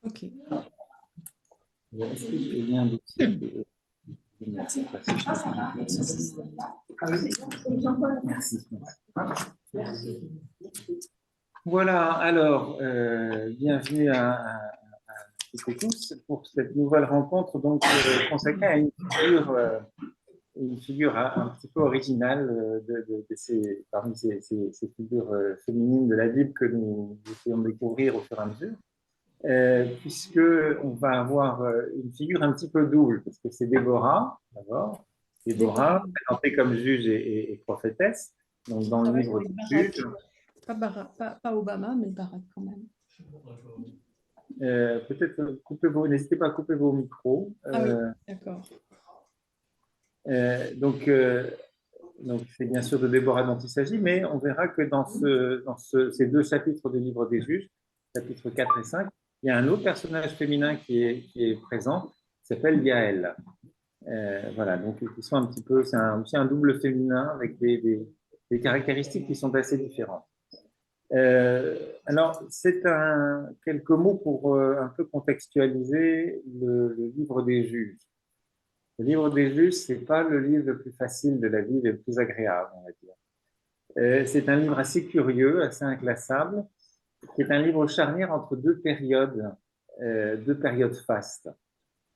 Ok. Est-ce que je viens de merci. Voilà, alors, bienvenue à toutes et tous pour cette nouvelle rencontre donc, consacrée à une figure un petit peu originale parmi ces figures féminines de la Bible que nous essayons de découvrir au fur et à mesure. Puisque on va avoir une figure un petit peu double, parce que c'est Déborah, d'abord. Déborah, présentée comme juge et prophétesse, donc dans le livre des juges. Pas Obama, mais Barack quand même. Peut-être n'hésitez pas à couper vos micros. Ah oui, d'accord. Donc c'est bien sûr de Déborah dont il s'agit, mais on verra que dans ces deux chapitres du livre des juges, chapitres 4 et 5, il y a un autre personnage féminin qui est présent, qui s'appelle Yaël. Voilà, donc ils sont un petit peu, c'est aussi un double féminin avec des caractéristiques qui sont assez différentes. Alors, c'est quelques mots pour un peu contextualiser le livre des juges. Le livre des juges, c'est pas le livre le plus facile de la Bible et le plus agréable, on va dire. C'est un livre assez curieux, assez inclassable, qui est un livre charnière entre deux périodes fastes.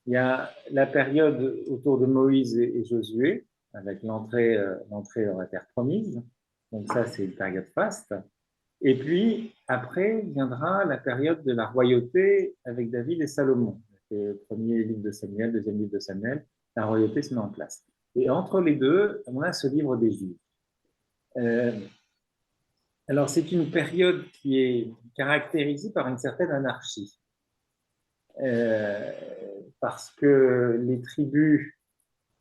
Il y a la période autour de Moïse et Josué, avec l'entrée dans la terre promise. Donc ça, c'est une période faste. Et puis, après, viendra la période de la royauté avec David et Salomon. Le premier livre de Samuel, deuxième livre de Samuel, la royauté se met en place. Et entre les deux, on a ce livre des Juges. Alors, c'est une période qui est caractérisée par une certaine anarchie. Parce que les tribus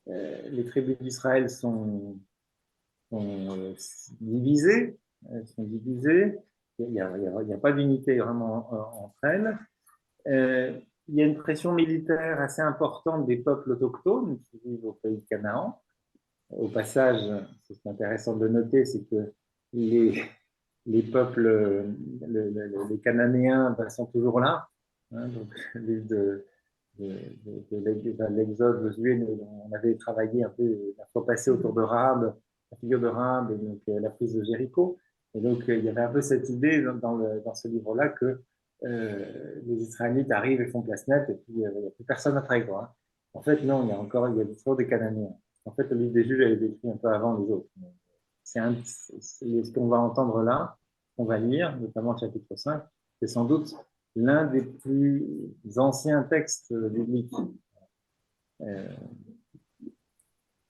d'Israël sont divisées. Sont divisées. Il n'y a pas d'unité vraiment entre elles. Il y a une pression militaire assez importante des peuples autochtones qui vivent au pays de Canaan. Au passage, ce qui est intéressant de noter, c'est que les peuples, les Cananéens sont toujours là. Hein, donc, de l'Exode, Josué, on avait travaillé un peu la fois passée autour de Rahab, la figure de Rahab, et donc la prise de Jéricho. Et donc, il y avait un peu cette idée dans ce livre-là que les Israélites arrivent et font place nette, et puis il n'y a plus personne après, quoi. Hein. En fait, non, il y a toujours des Cananéens. En fait, le livre des Juges a été écrit un peu avant les autres. C'est ce qu'on va entendre là, qu'on va lire, notamment le chapitre 5, c'est sans doute l'un des plus anciens textes bibliques.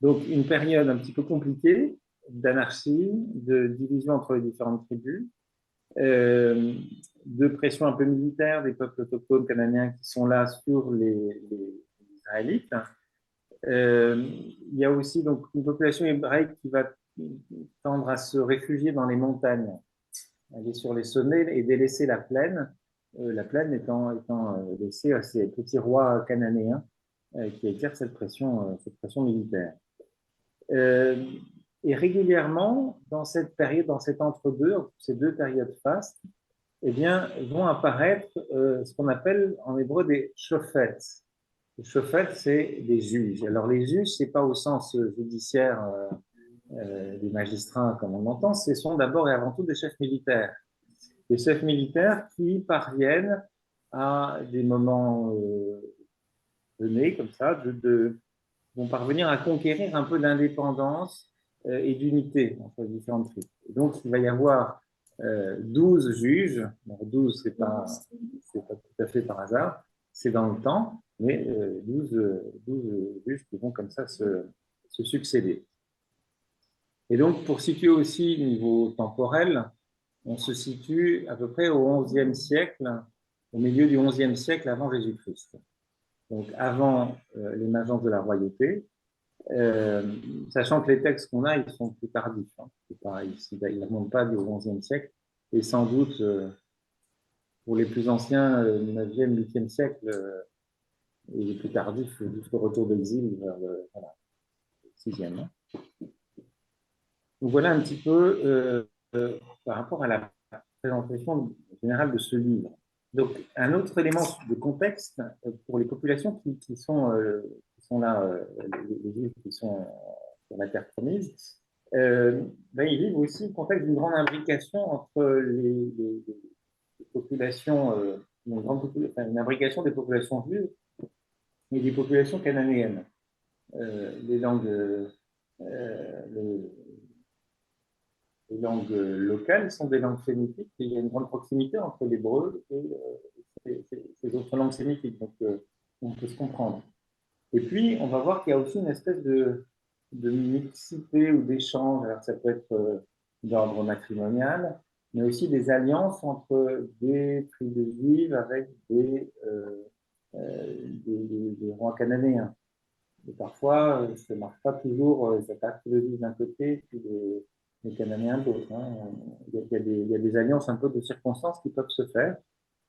Donc, une période un petit peu compliquée d'anarchie, de division entre les différentes tribus, de pression un peu militaire des peuples autochtones cananéens qui sont là sur les Israélites. Il y a aussi donc une population hébraïque qui va tendre à se réfugier dans les montagnes, aller sur les sommets et délaisser la plaine étant laissée à ces petits rois cananéens qui exercent cette pression militaire. Et régulièrement, dans cette période, dans cet entre-deux, ces deux périodes fastes, eh bien, vont apparaître ce qu'on appelle en hébreu des shophets. Les shophets, c'est des juges. Alors, les juges, c'est pas au sens judiciaire des magistrats comme on l'entend, ce sont d'abord et avant tout des chefs militaires. Des chefs militaires qui parviennent à des moments donnés, comme ça, vont parvenir à conquérir un peu d'indépendance et d'unité entre les différentes tribus. Et donc, il va y avoir 12 juges. Alors, 12, c'est pas tout à fait par hasard, c'est dans le temps, mais 12 juges qui vont comme ça se succéder. Et donc, pour situer aussi le niveau temporel, on se situe à peu près au XIe siècle, au milieu du XIe siècle avant Jésus-Christ. Donc, avant l'émergence de la royauté, sachant que les textes qu'on a, ils sont plus tardifs. Hein. Ils ne remontent pas du XIe siècle, et sans doute, pour les plus anciens, 9e, 8e siècle, et les plus tardifs, jusqu'au retour d'exil vers le 6e. Hein. Donc voilà un petit peu par rapport à la présentation générale de ce livre. Donc, un autre élément de contexte pour les populations qui sont là, les Juifs qui sont sur la terre promise, ben, ils vivent aussi le contexte d'une grande imbrication entre les populations, une imbrication des populations juives et des populations cananéennes. Les langues, les langues locales sont des langues sémitiques et il y a une grande proximité entre l'hébreu et ces autres langues sémitiques, donc on peut se comprendre. Et puis, on va voir qu'il y a aussi une espèce de mixité ou d'échange, alors ça peut être d'ordre matrimonial, mais aussi des alliances entre des tribus juives avec des rois cananéens. Et parfois, ça ne marche pas toujours, ça passe le juif d'un côté, puis les Cananéens de l'autre. Hein. Il y a des alliances un peu de circonstances qui peuvent se faire.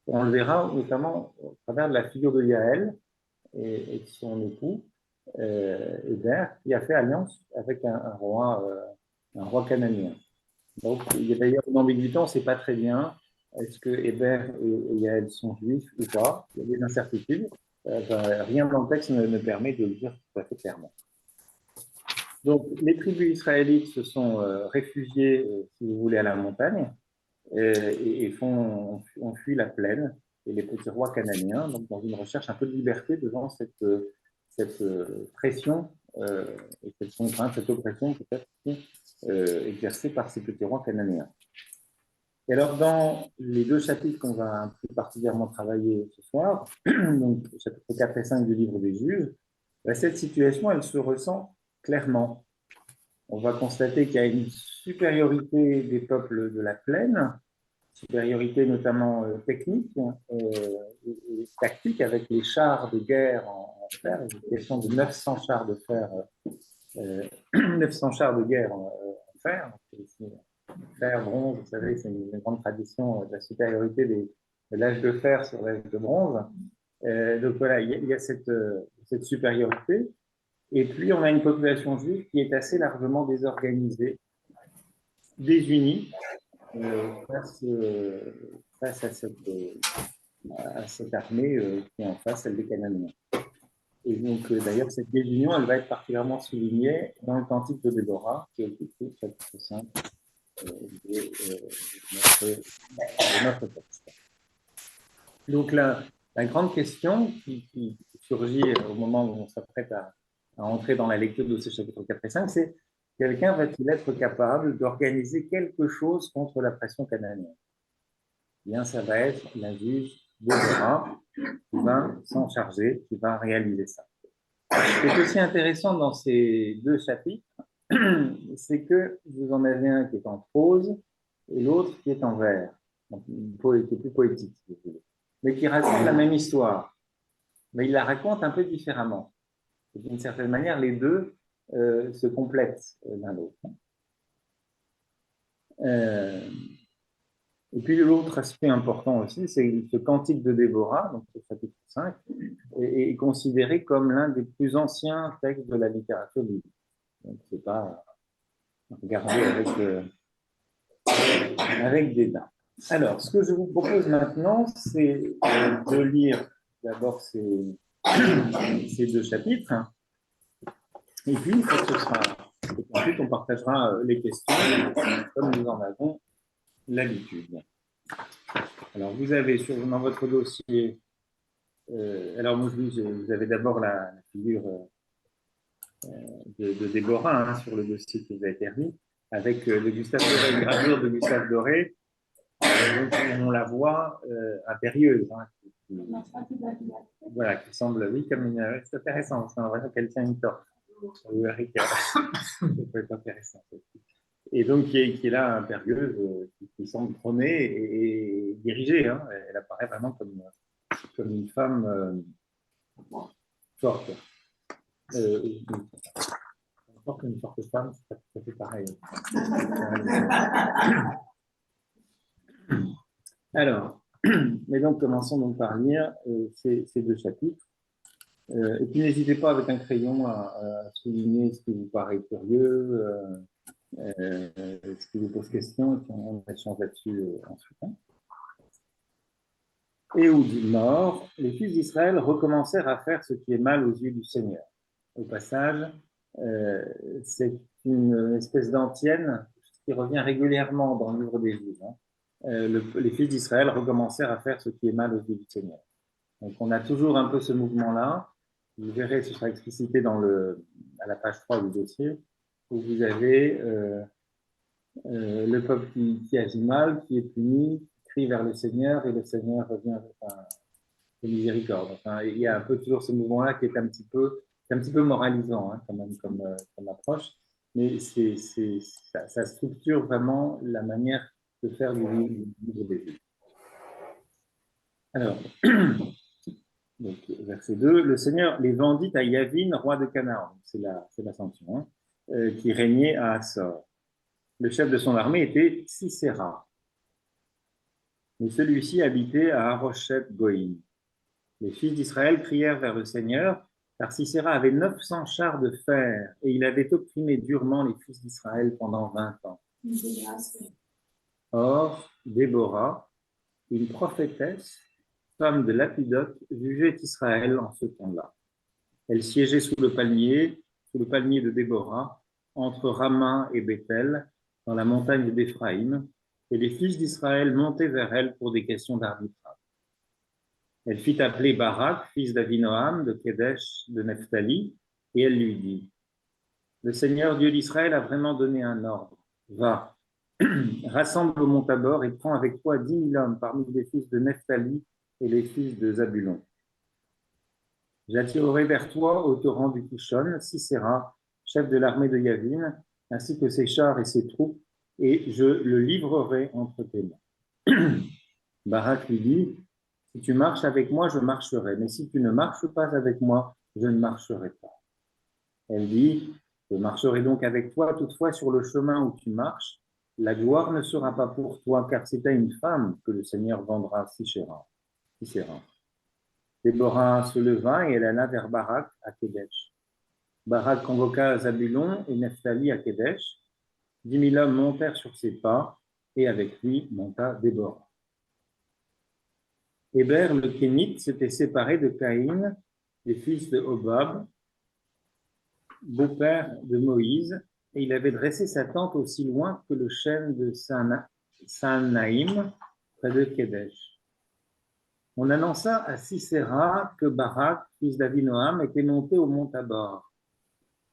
Et on le verra notamment au travers de la figure de Yaël et de son époux, Hébert, qui a fait alliance avec un roi cananéen. Donc, il y a d'ailleurs une ambiguïté, on ne sait pas très bien. Est-ce que Hébert et Yaël sont juifs ou pas? Il y a des incertitudes. Rien dans le texte ne permet de le dire tout à fait clairement. Donc, les tribus israélites se sont réfugiées, si vous voulez, à la montagne et ont fui la plaine et les petits rois cananéens, donc dans une recherche un peu de liberté devant cette pression et cette contrainte, cette oppression peut-être exercée par ces petits rois cananéens. Et alors, dans les deux chapitres qu'on va plus particulièrement travailler ce soir, donc chapitres 4 et 5 du livre des Juges, cette situation, elle se ressent clairement. On va constater qu'il y a une supériorité des peuples de la plaine, supériorité notamment technique et tactique, avec les chars de guerre en fer, une question de 900 chars de fer, 900 chars de guerre en fer, fer, bronze, vous savez, c'est une grande tradition de la supériorité de l'âge de fer sur l'âge de bronze. Donc voilà, il y a cette supériorité. Et puis, on a une population juive qui est assez largement désorganisée, désunie face à cette armée qui est en face, celle des Cananéens. Et donc, d'ailleurs, cette désunion, elle va être particulièrement soulignée dans le Cantique de Déborah, qui est écrit chapitre 5 de notre texte. Donc, la grande question qui surgit au moment où on s'apprête à entrer dans la lecture de ces chapitres 4 et 5, c'est quelqu'un va-t-il être capable d'organiser quelque chose contre la pression cananéenne? Bien, ça va être la juge Déborah qui va s'en charger, qui va réaliser ça. Ce qui est aussi intéressant dans ces deux chapitres, c'est que vous en avez un qui est en prose et l'autre qui est en vers, qui est plus poétique, si vous voulez, mais qui raconte la même histoire. Mais il la raconte un peu différemment. D'une certaine manière, les deux se complètent l'un l'autre. Et puis l'autre aspect important aussi, c'est ce cantique de Déborah, donc le chapitre 5, est considéré comme l'un des plus anciens textes de la littérature biblique. Donc c'est pas regardé avec dédain. Alors, ce que je vous propose maintenant, c'est de lire d'abord ces deux chapitres, et puis une fois que ce sera, ensuite on partagera les questions comme nous en avons l'habitude. Alors, vous avez dans votre dossier, alors moi vous avez d'abord la figure de Déborah hein, sur le dossier qui vous a été remis, avec le Gustave Doré, une gravure de Gustave Doré, on la voit impérieuse, hein, voilà, qui semble, oui, comme une. C'est intéressant, c'est vraiment qu'elle tient une torche. Ça peut être intéressant. Et donc, qui est là, impérieuse, qui semble trôner et dirigée. Hein. Elle apparaît vraiment comme une femme forte. Forte une forte femme, c'est tout à fait pareil. Alors, mais donc, commençons donc par lire ces deux chapitres. Et puis, n'hésitez pas avec un crayon à souligner ce qui vous paraît curieux, ce qui vous pose question, et puis on échange là-dessus ensuite. Ehud mort, les fils d'Israël recommencèrent à faire ce qui est mal aux yeux du Seigneur. Au passage, c'est une espèce d'antienne qui revient régulièrement dans le livre des Juges. Les fils d'Israël recommencèrent à faire ce qui est mal aux yeux du Seigneur. Donc on a toujours un peu ce mouvement-là. Vous verrez, ce sera explicité à la page 3 du dossier, où vous avez le peuple qui agit mal, qui est puni, qui crie vers le Seigneur, et le Seigneur revient de miséricorde. Enfin, il y a un peu toujours ce mouvement-là qui est un petit peu moralisant, quand même, comme approche, mais ça structure vraiment la manière de faire du livre des Juges. Alors, donc, verset 2, le Seigneur les vendit à Yavin, roi de Canaan, c'est l'ascension, qui régnait à Assor. Le chef de son armée était Sisera, mais celui-ci habitait à Haroshet Goïm. Les fils d'Israël crièrent vers le Seigneur, car Sisera avait 900 chars de fer, et il avait opprimé durement les fils d'Israël pendant 20 ans. Or, Déborah, une prophétesse, femme de Lapidote, jugeait Israël en ce temps-là. Elle siégeait sous le palmier de Déborah, entre Rama et Bethel, dans la montagne d'Éphraïm, et les fils d'Israël montaient vers elle pour des questions d'arbitrage. Elle fit appeler Barak, fils d'Avinoam, de Kedesh, de Nephtali, et elle lui dit, « Le Seigneur Dieu d'Israël a vraiment donné un ordre. Va, rassemble au mont Tabor et prends avec toi 10 000 hommes parmi les fils de Nephtali et les fils de Zabulon. J'attirerai vers toi au torrent du Kishon Sisera, chef de l'armée de Yavin, ainsi que ses chars et ses troupes, et je le livrerai entre tes mains. » Barak lui dit, « Si tu marches avec moi, je marcherai, mais si tu ne marches pas avec moi, je ne marcherai pas. » Elle dit, « Je marcherai donc avec toi, toutefois sur le chemin où tu marches, la gloire ne sera pas pour toi, car c'est à une femme que le Seigneur vendra Sisera. » Déborah se leva et elle alla vers Barak à Kedesh. Barak convoqua Zabulon et Nephtali à Kedesh. 10 000 hommes montèrent sur ses pas, et avec lui monta Déborah. Héber le Kénite s'était séparé de Caïn, les fils de Hobab, beau-père de Moïse, et il avait dressé sa tente aussi loin que le chêne de Saanaïm, près de Kedesh. On annonça à Sisera que Barak, fils d'Avinoam, était monté au mont Tabor.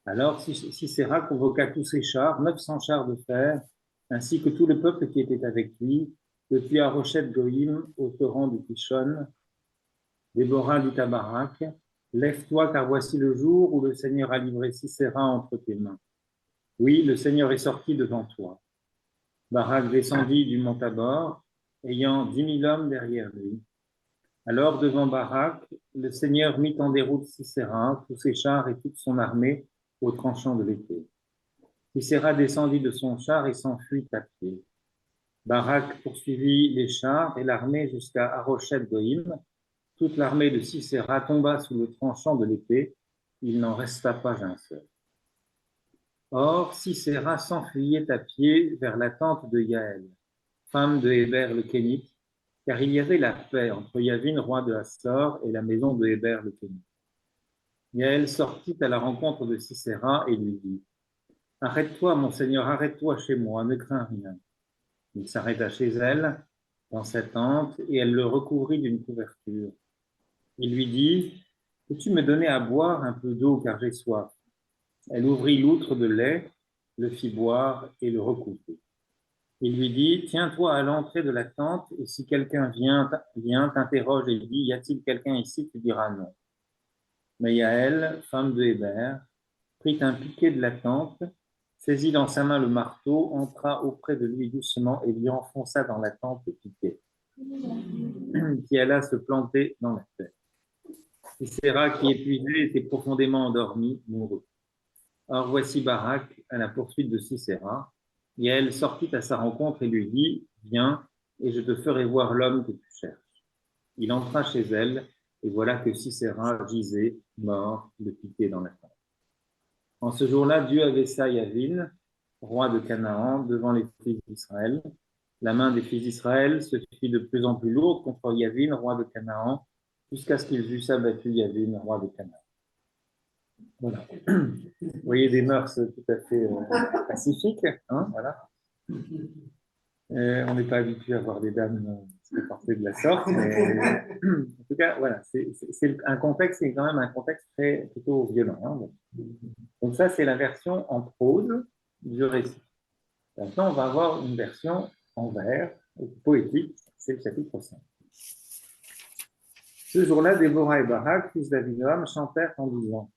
Alors Sisera convoqua tous ses chars, 900 chars de fer, ainsi que tout le peuple qui était avec lui, depuis Haroshet Goïm au torrent du Kishon. Déborah dit à Barak, « Lève-toi, car voici le jour où le Seigneur a livré Sisera entre tes mains. Oui, le Seigneur est sorti devant toi. » Barak descendit du mont Tabor, ayant 10 000 hommes derrière lui. Alors, devant Barak, le Seigneur mit en déroute Sisera, tous ses chars et toute son armée au tranchant de l'épée. Sisera descendit de son char et s'enfuit à pied. Barak poursuivit les chars et l'armée jusqu'à Haroshet Goïm. Toute l'armée de Sisera tomba sous le tranchant de l'épée. Il n'en resta pas un seul. Or, Sisera s'enfuyait à pied vers la tente de Yaël, femme de Héber le Kénite, car il y avait la paix entre Yavin, roi de Assor, et la maison de Héber le Kénite. Yaël sortit à la rencontre de Sisera et lui dit, « Arrête-toi, mon Seigneur, arrête-toi chez moi, ne crains rien. » Il s'arrêta chez elle, dans sa tente, et elle le recouvrit d'une couverture. Il lui dit, « Peux-tu me donner à boire un peu d'eau, car j'ai soif ?» Elle ouvrit l'outre de lait, le fit boire et le recouvrit. Il lui dit, « Tiens-toi à l'entrée de la tente, et si quelqu'un vient, t'interroge et dit, y a-t-il quelqu'un ici? Tu diras non. » Mais Yaël, femme de Héber, prit un piquet de la tente, saisit dans sa main le marteau, entra auprès de lui doucement et lui enfonça dans la tente le piquet, qui alla se planter dans la terre. Sisera, qui épuisé était profondément endormi, mourut. Or voici Barak à la poursuite de Sisera. Yaël sortit à sa rencontre et lui dit, « Viens, et je te ferai voir l'homme que tu cherches. » Il entra chez elle, et voilà que Sisera gisait, mort, le piquet dans la tente. En ce jour-là, Dieu abaissa Yavin, roi de Canaan, devant les fils d'Israël, La main des fils d'Israël se fit de plus en plus lourde contre Yavin, roi de Canaan, jusqu'à ce qu'ils eussent abattu Yavin, roi de Canaan. Voilà. Vous voyez des mœurs tout à fait pacifiques, hein, voilà. On n'est pas habitué à voir des dames se comporter de la sorte, mais en tout cas, voilà, c'est un contexte, c'est quand même un contexte très plutôt violent. Hein. Donc ça, c'est la version en prose du récit. Maintenant, on va avoir une version en vers, poétique, c'est le chapitre 5. Ce jour-là, Déborah et Barak, fils d'Avinoam, chantèrent en disant: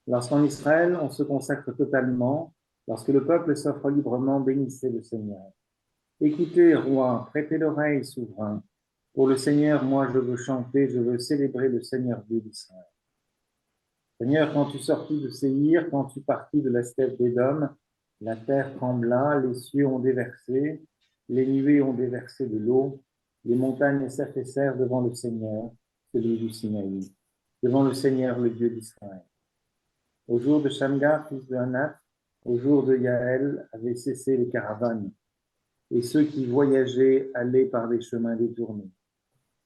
lorsqu'en Israël, on se consacre totalement, lorsque le peuple s'offre librement, bénissez le Seigneur. Écoutez, roi, prêtez l'oreille, souverain. Pour le Seigneur, moi, je veux chanter, je veux célébrer le Seigneur Dieu d'Israël. Seigneur, quand tu sortis de Séhir, quand tu partis de la steppe d'Édom, la terre trembla, les cieux ont déversé, les nuées ont déversé de l'eau, les montagnes s'affaissèrent devant le Seigneur, celui du Sinaï, devant le Seigneur, le Dieu d'Israël. Au jour de Shamgar, fils de Hanath, au jour de Yaël, avaient cessé les caravanes, et ceux qui voyageaient allaient par des chemins détournés.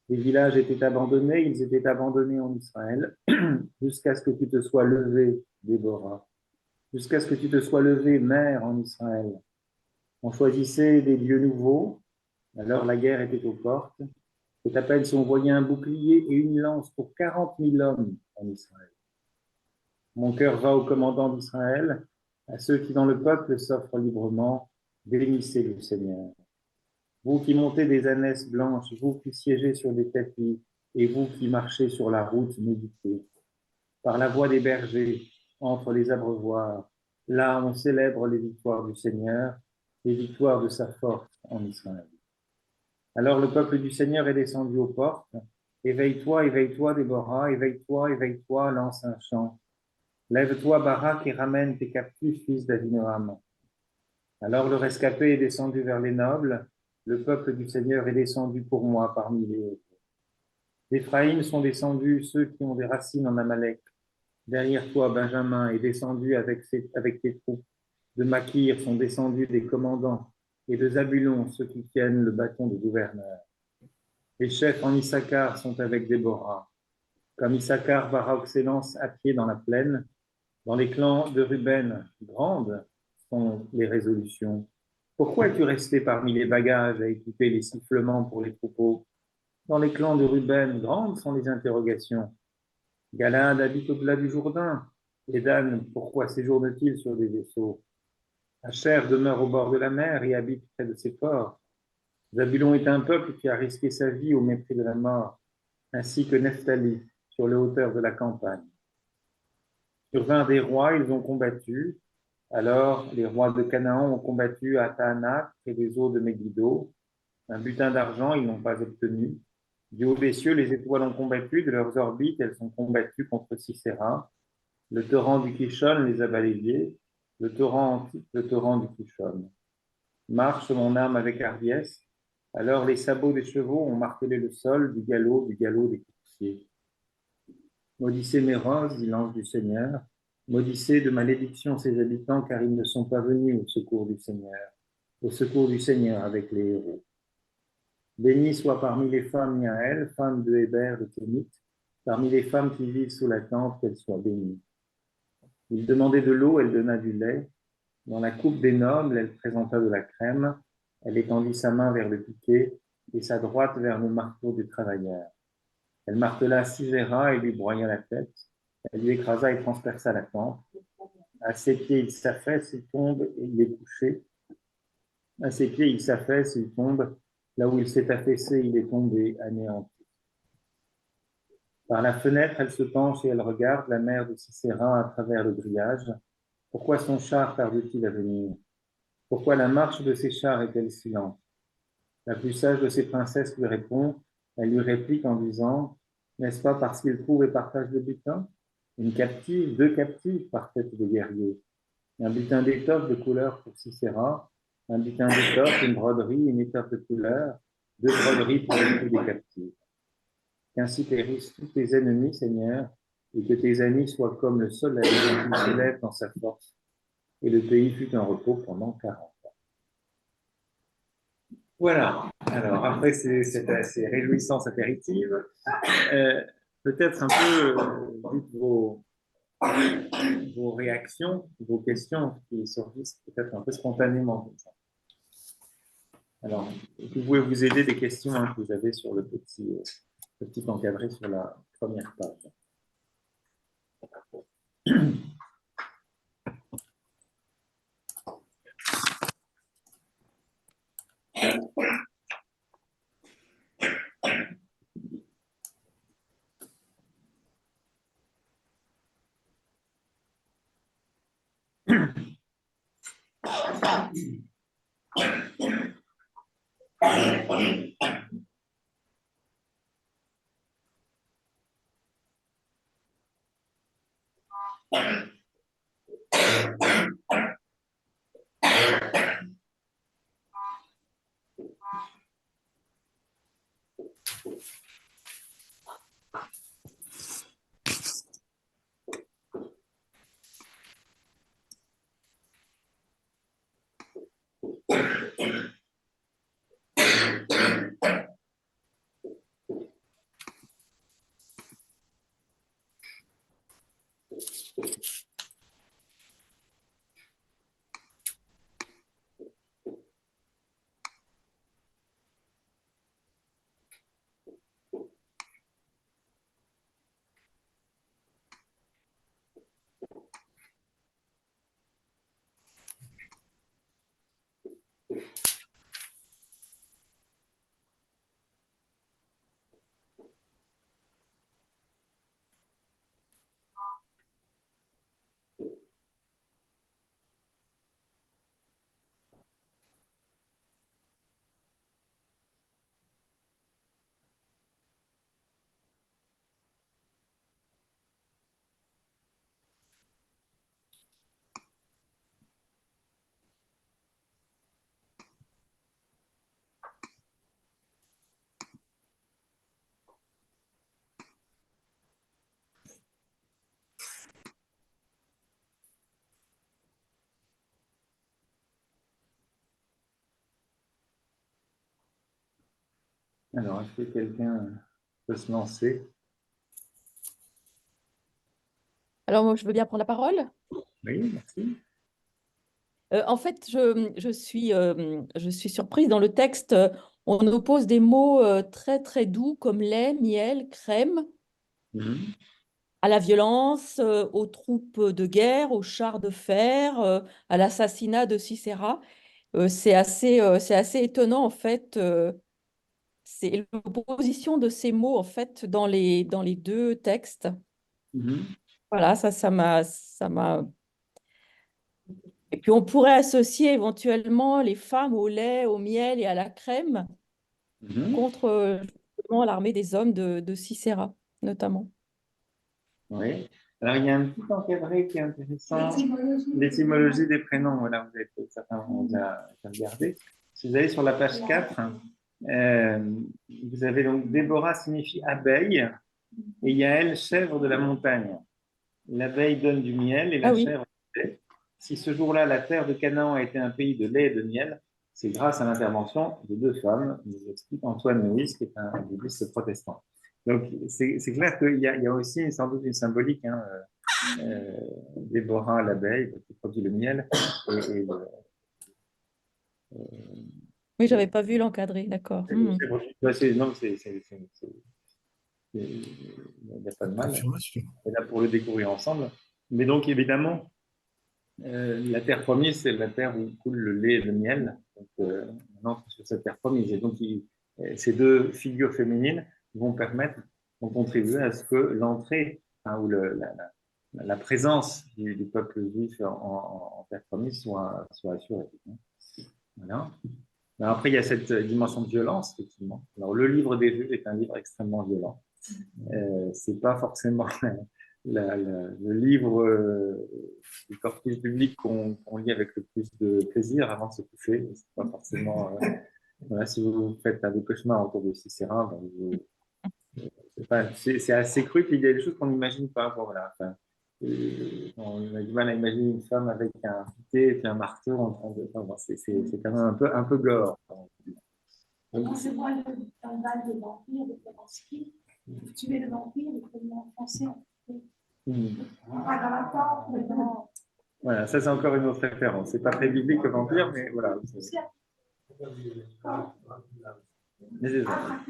Les villages étaient abandonnés, ils étaient abandonnés en Israël, jusqu'à ce que tu te sois levé, Déborah, jusqu'à ce que tu te sois levé, mère en Israël. On choisissait des lieux nouveaux, alors la guerre était aux portes. C'est à peine si on voyait un bouclier et une lance pour 40 000 hommes en Israël. Mon cœur va au commandant d'Israël, à ceux qui dans le peuple s'offrent librement, bénissez le Seigneur. Vous qui montez des ânesses blanches, vous qui siégez sur des tapis, et vous qui marchez sur la route, méditez. Par la voie des bergers, entre les abreuvoirs, là on célèbre les victoires du Seigneur, les victoires de sa force en Israël. Alors le peuple du Seigneur est descendu aux portes. Éveille-toi, Déborah, éveille-toi, lance un chant. Lève-toi, Barak, et ramène tes captifs, fils d'Avinoam. Alors le rescapé est descendu vers les nobles. Le peuple du Seigneur est descendu pour moi parmi les autres. D'Éphraïm sont descendus ceux qui ont des racines en Amalek. Derrière toi, Benjamin est descendu avec tes troupes. De Makir sont descendus des commandants, et de Zabulon ceux qui tiennent le bâton de gouverneur. Les chefs en Issachar sont avec Déborah. Comme Issachar, Barak s'élance à pied dans la plaine. Dans les clans de Ruben, grandes sont les résolutions. Pourquoi es-tu resté parmi les bagages à écouter les sifflements pour les troupeaux? Dans les clans de Ruben, grandes sont les interrogations. Galaad habite au-delà du Jourdain. Et Dan, pourquoi séjourne-t-il sur des vaisseaux? Asher demeure au bord de la mer et habite près de ses ports. Zabulon est un peuple qui a risqué sa vie au mépris de la mort, ainsi que Nephtali, sur les hauteurs de la campagne. Sur 20 des rois, ils ont combattu. Alors, les rois de Canaan ont combattu à Taanach et les eaux de Megiddo. Un butin d'argent, ils n'ont pas obtenu. Du haut des cieux, les étoiles ont combattu. De leurs orbites, elles sont combattues contre Sisera. Le torrent du Kishon les a balayés. Le torrent du Kishon. Marche mon âme avec hardiesse. Alors les sabots des chevaux ont martelé le sol du galop des coursiers. Maudissez mes roses, dit l'ange du Seigneur. Maudissez de malédiction ses habitants, car ils ne sont pas venus au secours du Seigneur avec les héros. Béni soit parmi les femmes Yaël, femme de Héber de Kémite, parmi les femmes qui vivent sous la tente, qu'elle soit bénie. Il demandait de l'eau, elle donna du lait. Dans la coupe des nobles, elle présenta de la crème. Elle étendit sa main vers le piquet et sa droite vers le marteau du travailleur. Elle martela Sisera et lui broya la tête. Elle lui écrasa et transperça la tempe. À ses pieds, il s'affaisse, il tombe et il est couché. À ses pieds, il s'affaisse, il tombe. Là où il s'est affaissé, il est tombé, anéanti. Par la fenêtre, elle se penche et elle regarde la mère de Sisera à travers le grillage. Pourquoi son char tarde-t-il à venir? Pourquoi la marche de ses chars est-elle si lente? La plus sage de ses princesses lui répond. Elle lui réplique en disant: n'est-ce pas parce qu'il trouve et partage le butin? Une captive, 2 captives par tête de guerrier. Un butin d'étoffe de couleur pour Sisera, un butin d'étoffe, une broderie, une étoffe de couleur, 2 broderies pour les coups des captives. Qu'ainsi périssent tous tes ennemis, Seigneur, et que tes amis soient comme le soleil qui s'élève dans sa force. Et le pays fut en repos pendant 40 ans. Voilà. Alors, après ces réjouissances apéritives, euh, peut-être un peu dites vos réactions, vos questions qui surgissent peut-être un peu spontanément comme ça. Alors, vous pouvez vous aider des questions que vous avez sur le petit encadré sur la première page. Alors, est-ce que quelqu'un peut se lancer? Alors, moi, je veux bien prendre la parole. Oui, merci. En fait, je suis surprise dans le texte. On oppose des mots très, très doux comme lait, miel, crème, Mhm. à la violence, aux troupes de guerre, aux chars de fer, à l'assassinat de Sisera. C'est assez étonnant, en fait. C'est l'opposition de ces mots, en fait, dans les deux textes. Mhm. Voilà, ça m'a. Et puis, on pourrait associer éventuellement les femmes au lait, au miel et à la crème Mhm. contre justement, l'armée des hommes de Sisera, notamment. Oui. Alors, il y a un petit encadré qui est intéressant. L'étymologie des prénoms. Voilà, vous avez peut-être certains ont déjà regardé. Si vous allez sur la page 4, euh, vous avez donc Déborah signifie abeille et Yaël, chèvre de la montagne. L'abeille donne du miel et Ah la oui, chèvre du lait. Si ce jour-là, la terre de Canaan a été un pays de lait et de miel, c'est grâce à l'intervention de deux femmes, nous explique Antoine Nuis, qui est un bibliste protestant. Donc, c'est clair qu'il y a aussi sans doute une symbolique. Hein, Déborah, l'abeille, qui produit le miel, et oui, j'avais pas vu l'encadré, d'accord. Hmm. non, il n'y a pas de mal. Confirmation. On est là pour le découvrir ensemble. Mais donc, évidemment, la terre promise, c'est la terre où coule le lait et le miel. Donc, on entre sur cette terre promise. Et donc, ces deux figures féminines vont contribuer à ce que l'entrée, hein, ou la présence du peuple juif en terre promise soit assurée. Voilà. Alors après, il y a cette dimension de violence, effectivement. Alors, le livre des Juges est un livre extrêmement violent. C'est pas forcément le livre du corpus biblique qu'on lit avec le plus de plaisir avant de se coucher. C'est pas forcément. Voilà, si vous faites des cauchemars autour de Cicéron, ben, c'est assez cru. Puis il y a des choses qu'on n'imagine pas. Bon, voilà. Enfin, on a du mal à imaginer une femme avec un piquet et puis un marteau en train de. Enfin, bon, c'est quand même un peu gore. Quand je vois dans le bal de vampire de Polanski, tuer le vampire, il faut le en français. Pas dans la porte, mais dans. Voilà, ça c'est encore une autre référence. C'est pas très biblique que vampire, mais voilà. Mais c'est ça.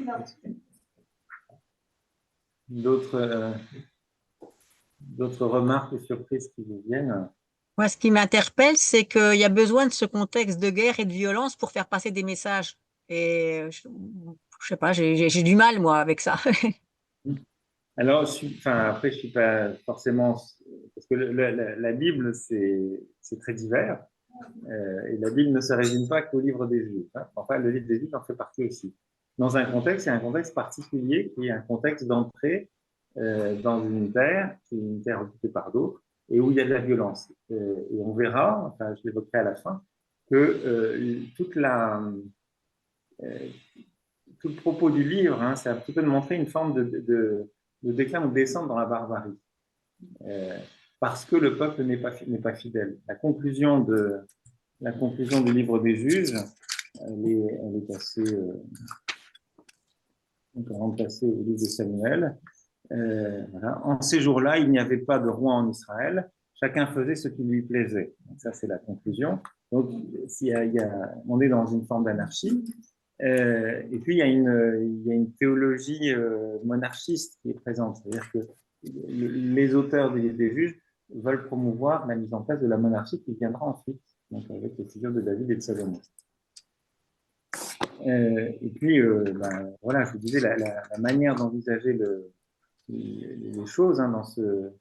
D'autres remarques ou surprises qui vous viennent? Moi, ce qui m'interpelle, c'est qu'il y a besoin de ce contexte de guerre et de violence pour faire passer des messages. Et je sais pas, j'ai du mal, moi, avec ça. Alors, après, je suis pas forcément, parce que la Bible, c'est très divers, et la Bible ne se résume pas qu'au livre des Juifs, hein. Enfin, le livre des Juifs en fait partie aussi. Dans un contexte, il y a un contexte particulier qui est un contexte d'entrée dans une terre, qui est une terre occupée par d'autres, et où il y a de la violence. Et on verra, enfin, je l'évoquerai à la fin, que tout le propos du livre, hein, c'est un petit peu de montrer une forme de déclin ou de descente dans la barbarie. Parce que le peuple n'est pas fidèle. La conclusion du livre des Juges, elle est assez. On peut remplacer au livre de Samuel. Voilà. En ces jours-là, il n'y avait pas de roi en Israël. Chacun faisait ce qui lui plaisait. Donc, ça, c'est la conclusion. Donc, on est dans une forme d'anarchie. Et puis, il y a une théologie monarchiste qui est présente. C'est-à-dire que les auteurs des Juges veulent promouvoir la mise en place de la monarchie qui viendra ensuite, donc avec les figures de David et de Salomon. Et puis, voilà, je vous disais, la manière d'envisager les choses, hein, dans ce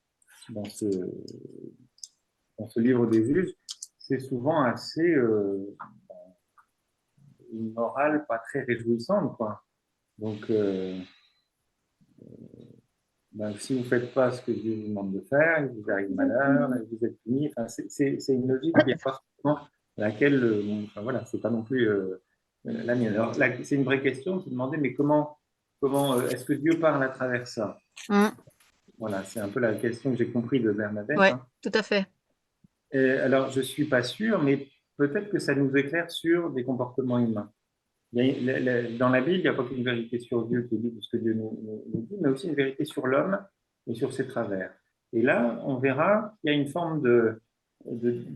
livre des Juges, c'est souvent assez une morale pas très réjouissante, quoi. Donc, si vous ne faites pas ce que Dieu vous demande de faire, il vous arrive malheur, vous êtes puni. Enfin, c'est une logique qui n'est pas forcément laquelle, enfin, voilà, c'est pas non plus la mienne. Alors, c'est une vraie question de se demander, mais comment est-ce que Dieu parle à travers ça? Voilà, c'est un peu la question que j'ai compris de Bernadette. Oui, hein. tout à fait. Alors, je ne suis pas sûr, mais peut-être que ça nous éclaire sur des comportements humains. Dans la Bible, il n'y a pas qu'une vérité sur Dieu qui dit tout ce que Dieu nous dit, mais aussi une vérité sur l'homme et sur ses travers. Et là, on verra qu'il y a une forme de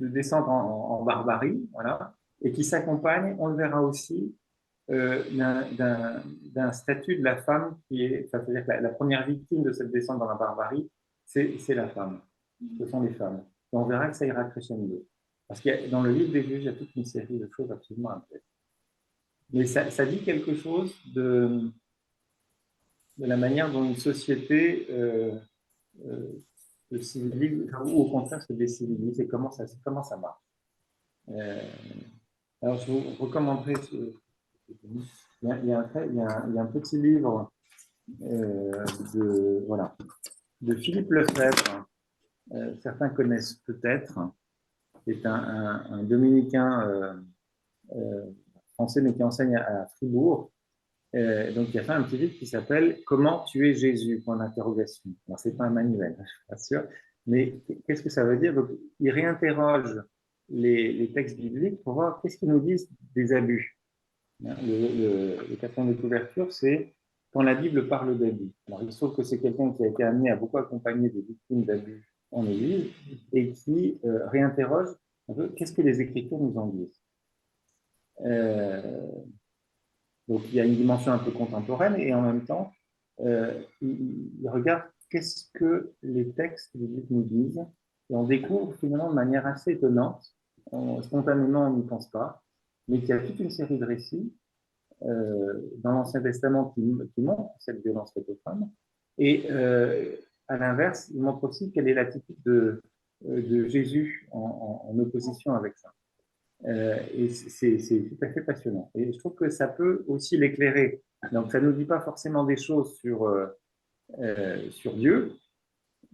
descente en barbarie, voilà, et qui s'accompagne, on le verra aussi, d'un statut de la femme qui est, c'est-à-dire que la première victime de cette descente dans la barbarie, c'est la femme. Ce sont les femmes. Et on verra que ça ira crescendo. Parce que dans le livre des Juges, il y a toute une série de choses absolument intéressantes. Mais ça dit quelque chose de la manière dont une société se civilise, ou au contraire se décivilise, et comment ça marche. Alors, je vous recommanderais, il y a un petit livre de Philippe Lefebvre, certains connaissent peut-être, c'est un dominicain français, mais qui enseigne à Fribourg. Donc, il a fait un petit livre qui s'appelle « Comment tuer Jésus ?» point d'interrogation. Alors, ce n'est pas un manuel, je ne suis pas sûr, mais qu'est-ce que ça veut dire? Donc, il réinterroge les textes bibliques pour voir qu'est-ce qu'ils nous disent des abus. Le quatrième de couverture, c'est quand la Bible parle d'abus. Alors, il se trouve que c'est quelqu'un qui a été amené à beaucoup accompagner des victimes d'abus en Église et qui réinterroge un peu qu'est-ce que les Écritures nous en disent. Donc, il y a une dimension un peu contemporaine et en même temps, il regarde qu'est-ce que les textes bibliques nous disent et on découvre finalement de manière assez étonnante, spontanément on n'y pense pas, mais qu'il y a toute une série de récits dans l'Ancien Testament qui montrent cette violence faite aux femmes et à l'inverse, il montre aussi quelle est l'attitude de Jésus en opposition avec ça. Et c'est tout à fait passionnant. Et je trouve que ça peut aussi l'éclairer. Donc, ça ne nous dit pas forcément des choses sur Dieu.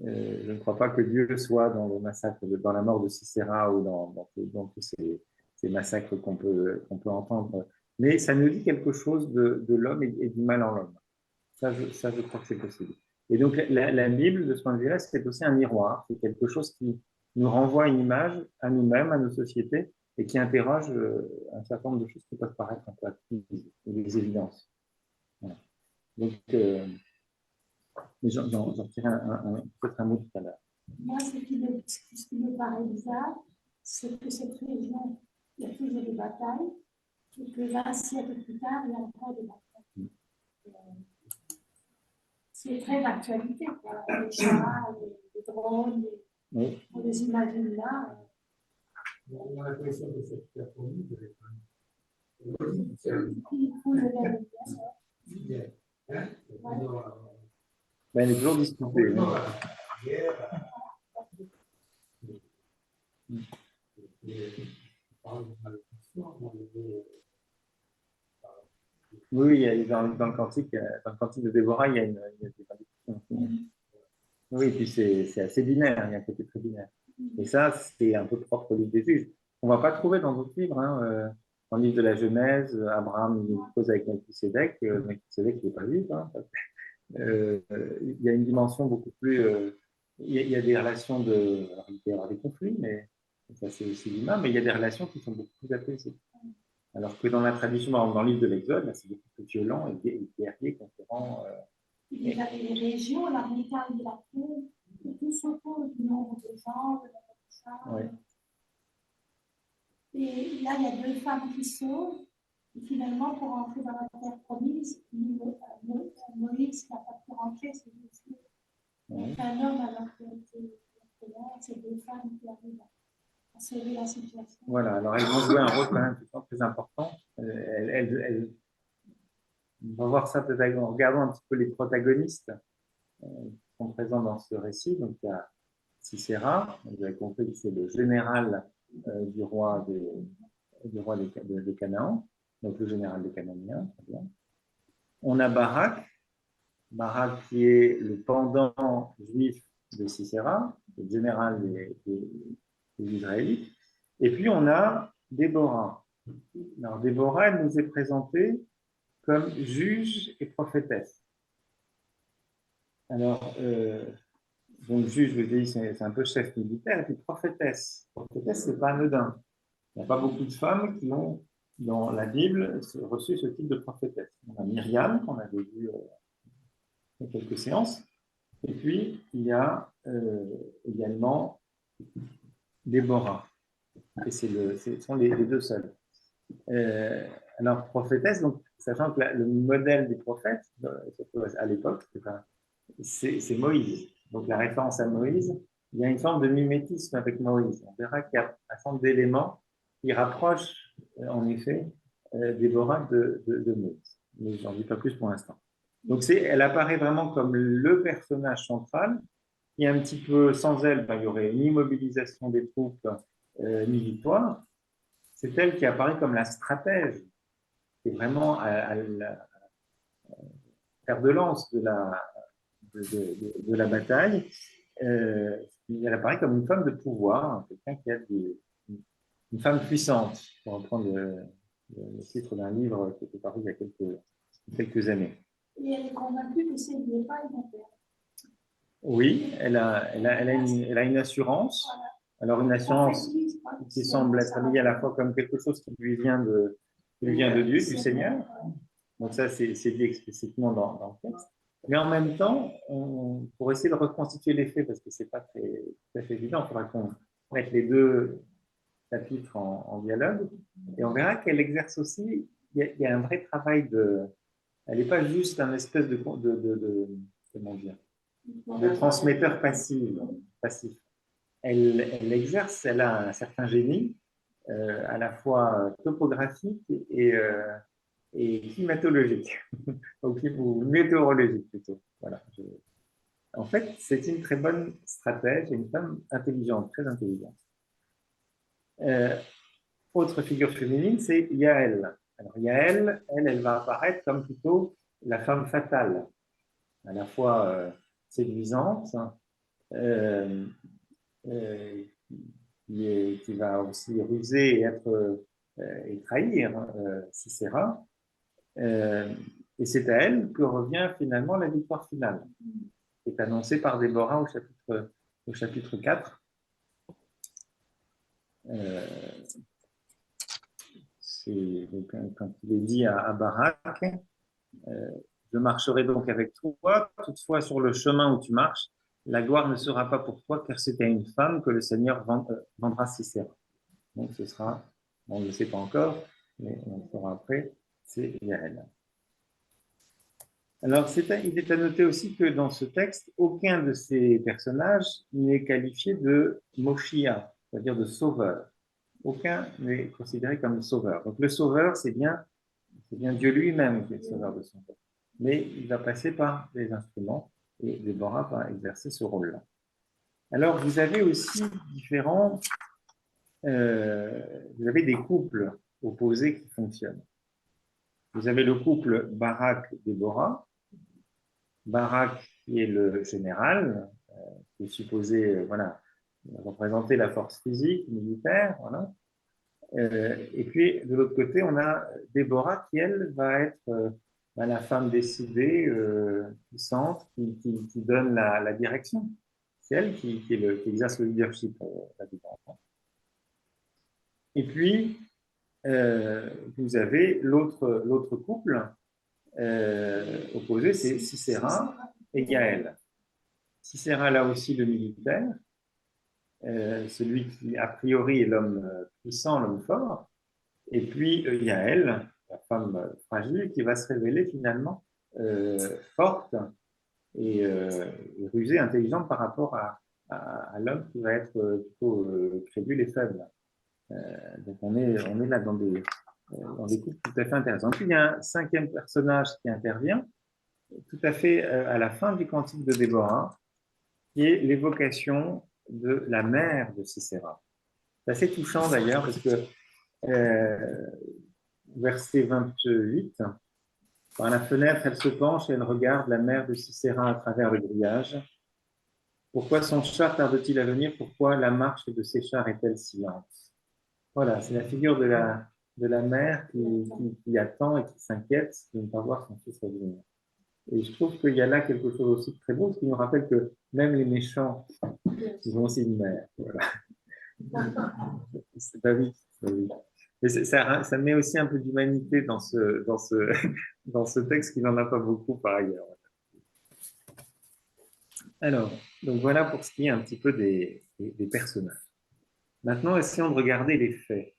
Je ne crois pas que Dieu soit dans le massacre, dans la mort de Sisera ou dans tous ces massacres qu'on peut entendre. Mais ça nous dit quelque chose de l'homme et du mal en l'homme. Ça, je crois que c'est possible. Et donc, la Bible, de ce point de vue-là, c'est aussi un miroir. C'est quelque chose qui nous renvoie une image à nous-mêmes, à nos sociétés, et qui interroge un certain nombre de choses qui peuvent paraître un peu acquises, ou des évidences. Voilà. Donc, mais j'en retirerai peut-être un mot tout à l'heure. Moi, ce qui me paraît bizarre, c'est que cette région, il y a toujours des batailles, et que 20 siècles plus tard, il y a encore des batailles. C'est très d'actualité, quoi. Les chars, les drones, on les imagine là. On a l'impression que cette diaponie devait Il faut le laver bien. Ben, elle est toujours discutée. Oui, dans le cantique de Déborah, il y a des discussions. Oui, et puis c'est assez binaire, il y a un côté très binaire. Et ça, c'est un peu propre au livre des Juges. On ne va pas trouver dans d'autres livres. Dans le livre de la Genèse, Abraham il pose avec Melchisédek, Melchisédek n'est pas juif. Il y a une dimension beaucoup plus. Il y a des relations de. Alors, il peut y avoir des conflits, mais ça c'est aussi l'humain, mais il y a des relations qui sont beaucoup plus apaisées. Alors que dans la tradition, dans le livre de l'Exode, c'est beaucoup plus violent et guerrier, concurrent. Les régions, la montagne de la terre, tout s'oppose du nombre de gens, de ça. Ouais. Et là, il y a deux femmes qui sautent. Et finalement, pour entrer dans la terre promise, Moïse n'a pas pu rentrer, c'est juste un homme alors que c'est deux femmes qui arrivent à sauver la situation. Voilà, alors elles vont jouer un rôle quand même très important. On va voir ça peut-être en regardant un petit peu les protagonistes qui sont présents dans ce récit. Donc il y a Sisera, vous avez compris que c'est le général du roi de Canaan, donc le général des Cananéens, très bien. On a Barak qui est le pendant juif de Sisera, le général des Israélites. Et puis on a Déborah. Alors Déborah, elle nous est présentée comme juge et prophétesse. Alors, donc juge, je vous dis, c'est un peu chef militaire, et puis prophétesse. Prophétesse, c'est pas anodin. Il n'y a pas beaucoup de femmes qui ont, dans la Bible, reçu ce type de prophétesse. On a Myriam, qu'on avait vu il y a quelques séances, et puis il y a également Déborah. Et ce sont les deux seuls. Alors, prophétesse, donc, sachant que le modèle des prophètes, à l'époque, c'est Moïse. Donc, la référence à Moïse, il y a une forme de mimétisme avec Moïse. On verra qu'il y a un certain nombre d'éléments qui rapprochent, en effet, Déborah de Moïse. Mais je n'en dis pas plus pour l'instant. Donc, elle apparaît vraiment comme le personnage central. Et un petit peu, sans elle, il n'y aurait ni mobilisation des troupes, ni victoire. C'est elle qui apparaît comme la stratège, qui est vraiment à la fer de lance de la bataille. Elle apparaît comme une femme de pouvoir, quelqu'un qui a une femme puissante, pour reprendre le titre d'un livre qui était paru il y a quelques années. Et elle est convaincue que c'est lui pas une affaire. Oui, elle a une assurance. Voilà. Alors une assurance qui semble être liée à la fois comme quelque chose qui lui vient de Dieu, du Seigneur. Donc ça, c'est dit explicitement dans le texte. Mais en même temps, pour essayer de reconstituer les faits, parce que c'est pas très évident, il faudra qu'on mette les deux chapitres en dialogue. Et on verra qu'elle exerce aussi, il y a un vrai travail elle n'est pas juste un espèce de comment dire, de transmetteur passif. Elle exerce, elle a un certain génie, à la fois topographique et climatologique, ou météorologique plutôt. Voilà. En fait, c'est une très bonne stratège et une femme intelligente, très intelligente. Autre figure féminine, c'est Yaël. Alors Yaël, elle va apparaître comme plutôt la femme fatale, à la fois séduisante, qui va aussi ruser et trahir Sisera. Et c'est à elle que revient finalement la victoire finale, qui est annoncée par Déborah au chapitre 4. donc, quand il est dit à Barak, je marcherai donc avec toi, toutefois sur le chemin où tu marches, la gloire ne sera pas pour toi, car c'est à une femme que le Seigneur vendra Sisera. Donc ce sera, on ne le sait pas encore, mais on le saura après, c'est Yael. Alors, il est à noter aussi que dans ce texte, aucun de ces personnages n'est qualifié de Moshia, c'est-à-dire de sauveur. Aucun n'est considéré comme le sauveur. Donc le sauveur, c'est bien Dieu lui-même qui est le sauveur de son peuple. Mais il va passer par les instruments et Déborah va exercer ce rôle-là. Alors, vous avez aussi vous avez des couples opposés qui fonctionnent. Vous avez le couple Barak-Déborah. Barak qui est le général, qui est supposé représenter la force physique, militaire, voilà. Et puis de l'autre côté, on a Déborah qui, elle, va être la femme décidée, puissante, qui donne la direction. C'est elle qui exerce le leadership là-dedans. Et puis, vous avez l'autre couple opposé, c'est Sisera et Yael. Sisera, là aussi, le militaire, celui qui, a priori, est l'homme puissant, l'homme fort, et puis Yael, la femme fragile, qui va se révéler finalement forte et rusée, intelligente par rapport à l'homme qui va être plutôt crédule et faible. Donc on est là dans des couples tout à fait intéressants. Puis il y a un cinquième personnage qui intervient, tout à fait à la fin du cantique de Déborah, qui est l'évocation de la mère de Sisera. C'est assez touchant d'ailleurs, parce que verset 28, par la fenêtre, elle se penche et elle regarde la mère de Sisera à travers le grillage. Pourquoi son char tarde-t-il à venir? Pourquoi la marche de ses chars est-elle si lente? Voilà, c'est la figure de la mère qui attend et qui s'inquiète de ne pas voir son fils revenir. Et je trouve qu'il y a là quelque chose aussi de très beau, ce qui nous rappelle que même les méchants, ils ont aussi une mère. Voilà. C'est pas vite. Mais ça met aussi un peu d'humanité dans ce texte qui n'en a pas beaucoup par ailleurs. Alors, donc voilà pour ce qui est un petit peu des personnages. Maintenant, essayons de regarder les faits.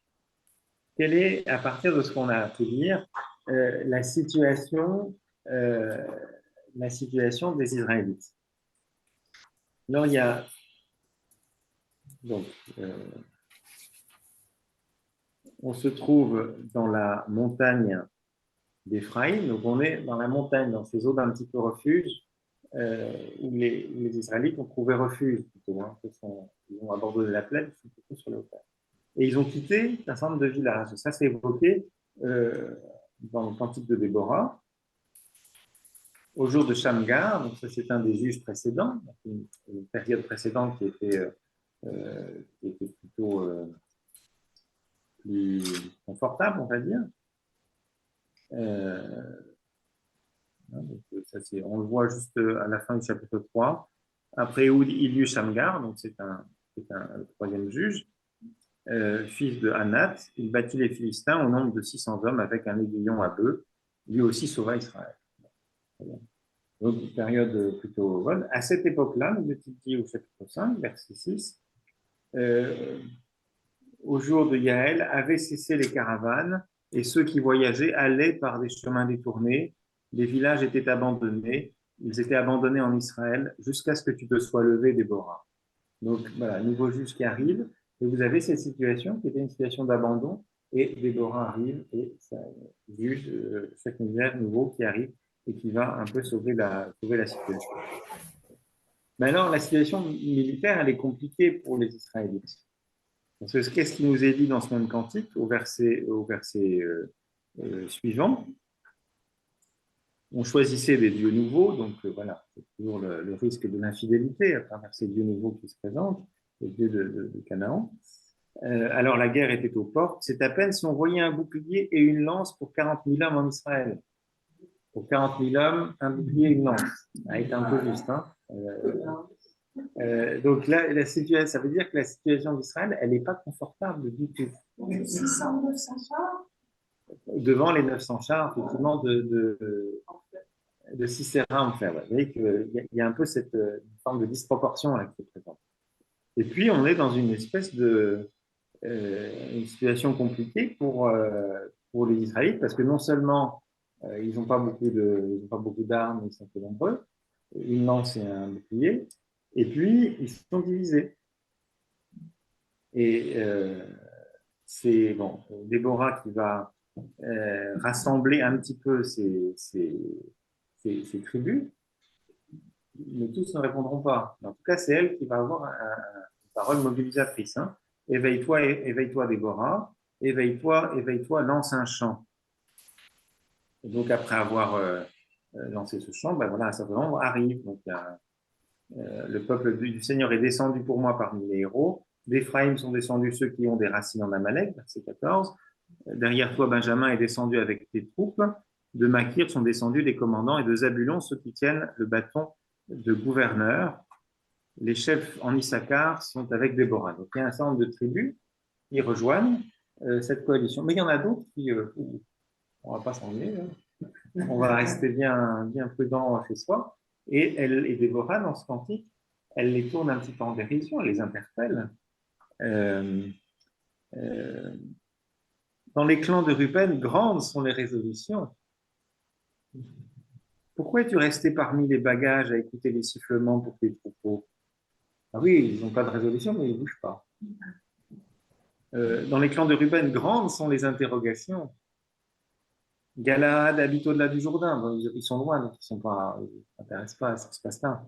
Quelle est, à partir de ce qu'on a pu dire, la situation des Israélites? Alors, il y a donc on se trouve dans la montagne d'Éphraïm, donc on est dans la montagne, dans ces zones un petit peu refuge, où les Israélites ont trouvé refuge plutôt, hein, ils ont abandonné la plaine, ils sont plutôt sur les hauteurs. Et ils ont quitté un certain nombre de villages. Ça, c'est évoqué dans le cantique de Déborah. Au jour de Shamgar, donc ça c'est un des juges précédents, une période précédente qui était plutôt plus confortable, on va dire. Donc, ça, on le voit juste à la fin du chapitre 3. Après Ehud, il y eut Shamgar, donc c'est un troisième juge, fils de Hanat. Il battit les Philistins au nombre de 600 hommes avec un aiguillon à bœuf. Lui aussi sauva Israël. Donc, une période plutôt bonne. À cette époque-là, nous est dit au chapitre 5, verset 6, au jour de Yaël, avaient cessé les caravanes et ceux qui voyageaient allaient par des chemins détournés. Les villages étaient abandonnés. Ils étaient abandonnés en Israël jusqu'à ce que tu te sois levé, Déborah. Donc, voilà, nouveau juge qui arrive. Et vous avez cette situation qui était une situation d'abandon. Et Déborah arrive et ça juge cet univers nouveau qui arrive et qui va un peu sauver la situation. Maintenant, la situation militaire, elle est compliquée pour les Israélites. Parce que qu'est-ce qui nous est dit dans ce même cantique, au verset suivant? On choisissait des dieux nouveaux, donc voilà, c'est toujours le risque de l'infidélité à travers ces dieux nouveaux qui se présentent, les dieux de Canaan. Alors la guerre était aux portes, c'est à peine si on voyait un bouclier et une lance pour 40 000 hommes en Israël. Pour 40 000 hommes, un bouclier et une lance. Ça a été un peu juste, hein. Donc là, ça veut dire que la situation d'Israël, elle n'est pas confortable du tout. 600 chars. devant les 900 chars, effectivement, de Sisera en fer. Vous voyez qu'il y a un peu cette forme de disproportion là, qui est présente. Et puis, on est dans une espèce de une situation compliquée pour les Israélites, parce que non seulement ils n'ont pas beaucoup d'armes, ils sont peu nombreux, une lance et un bouclier, et puis ils sont divisés. Et c'est bon, Déborah qui va rassembler un petit peu ces tribus, mais tous ne répondront pas. En tout cas, c'est elle qui va avoir une parole mobilisatrice. Hein. Éveille-toi, Déborah, éveille-toi, lance un chant. Et donc, après avoir lancé ce chant, ben voilà, un certain nombre arrive. Donc, le peuple du Seigneur est descendu pour moi parmi les héros. D'Éphraïm sont descendus ceux qui ont des racines en Amalek, verset 14. Derrière toi, Benjamin est descendu avec tes troupes. De Makir sont descendus des commandants et de Zabulon ceux qui tiennent le bâton de gouverneur. Les chefs en Issachar sont avec Déborah. Donc, il y a un certain nombre de tribus qui rejoignent cette coalition. Mais il y en a d'autres qui, on ne va pas s'ennuyer, hein. On va rester bien prudent chez soi. Et Déborah, dans ce cantique, elle les tourne un petit peu en dérision, elle les interpelle. Dans les clans de Ruben, grandes sont les résolutions. Pourquoi es-tu resté parmi les bagages à écouter les sifflements pour tes troupeaux? Ah oui, ils n'ont pas de résolution, mais ils ne bougent pas. Dans les clans de Ruben, grandes sont les interrogations. Galaad habite au-delà du Jourdain. Bon, ils sont loin, donc ils ne s'intéressent pas à ce qui se passe là.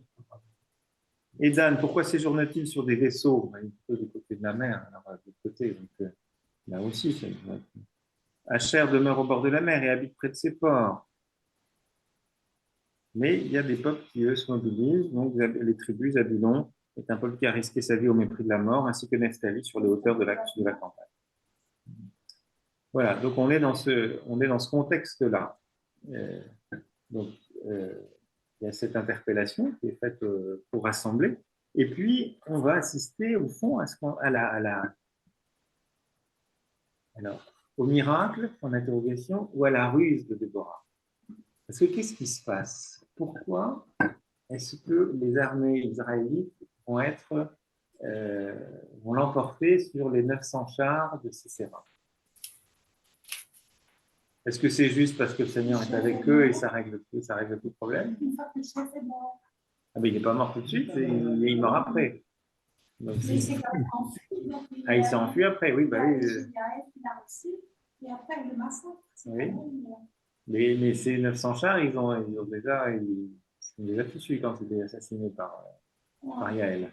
Et Dan, pourquoi séjourne-t-il sur des vaisseaux? Plutôt du côté de la mer, alors de l'autre côté. Donc, là aussi, Asher demeure au bord de la mer et habite près de ses ports. Mais il y a des peuples qui, eux, se mobilisent. Donc, les tribus, Zabulon est un peuple qui a risqué sa vie au mépris de la mort, ainsi que Nephtali sur les hauteurs de la campagne. Voilà, donc on est dans ce contexte-là. Donc, il y a cette interpellation qui est faite pour rassembler. Et puis, on va assister, au fond, au miracle, en interrogation, ou à la ruse de Déborah. Parce que qu'est-ce qui se passe? Pourquoi est-ce que les armées israélites vont l'emporter sur les 900 chars de Sisera? Est-ce que c'est juste parce que le Seigneur est avec eux et ça règle tout le problème? Ah, mais il n'est pas mort tout de suite, il est mort après. Donc, il s'est enfui après, oui. Bah, oui. Et après, il le massacre. Oui. Mais ces 900 chars, ils sont déjà tous tués quand ils étaient assassinés par Yaël.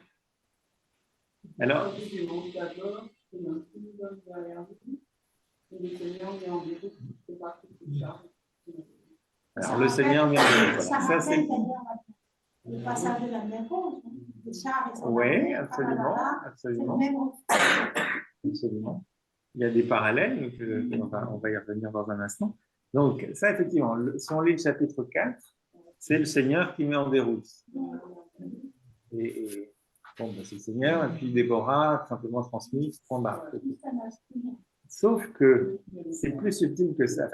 Alors, le Seigneur vient en déroute. Ça c'est le passage de la mer Rouge. Oui, absolument. Absolument. Il y a des parallèles, donc on va y revenir dans un instant. Donc, ça, effectivement, si on lit le chapitre 4, c'est le Seigneur qui met en déroute. Et bon, c'est le Seigneur, et puis Déborah, simplement transmis, combat. Sauf que c'est plus subtil que ça.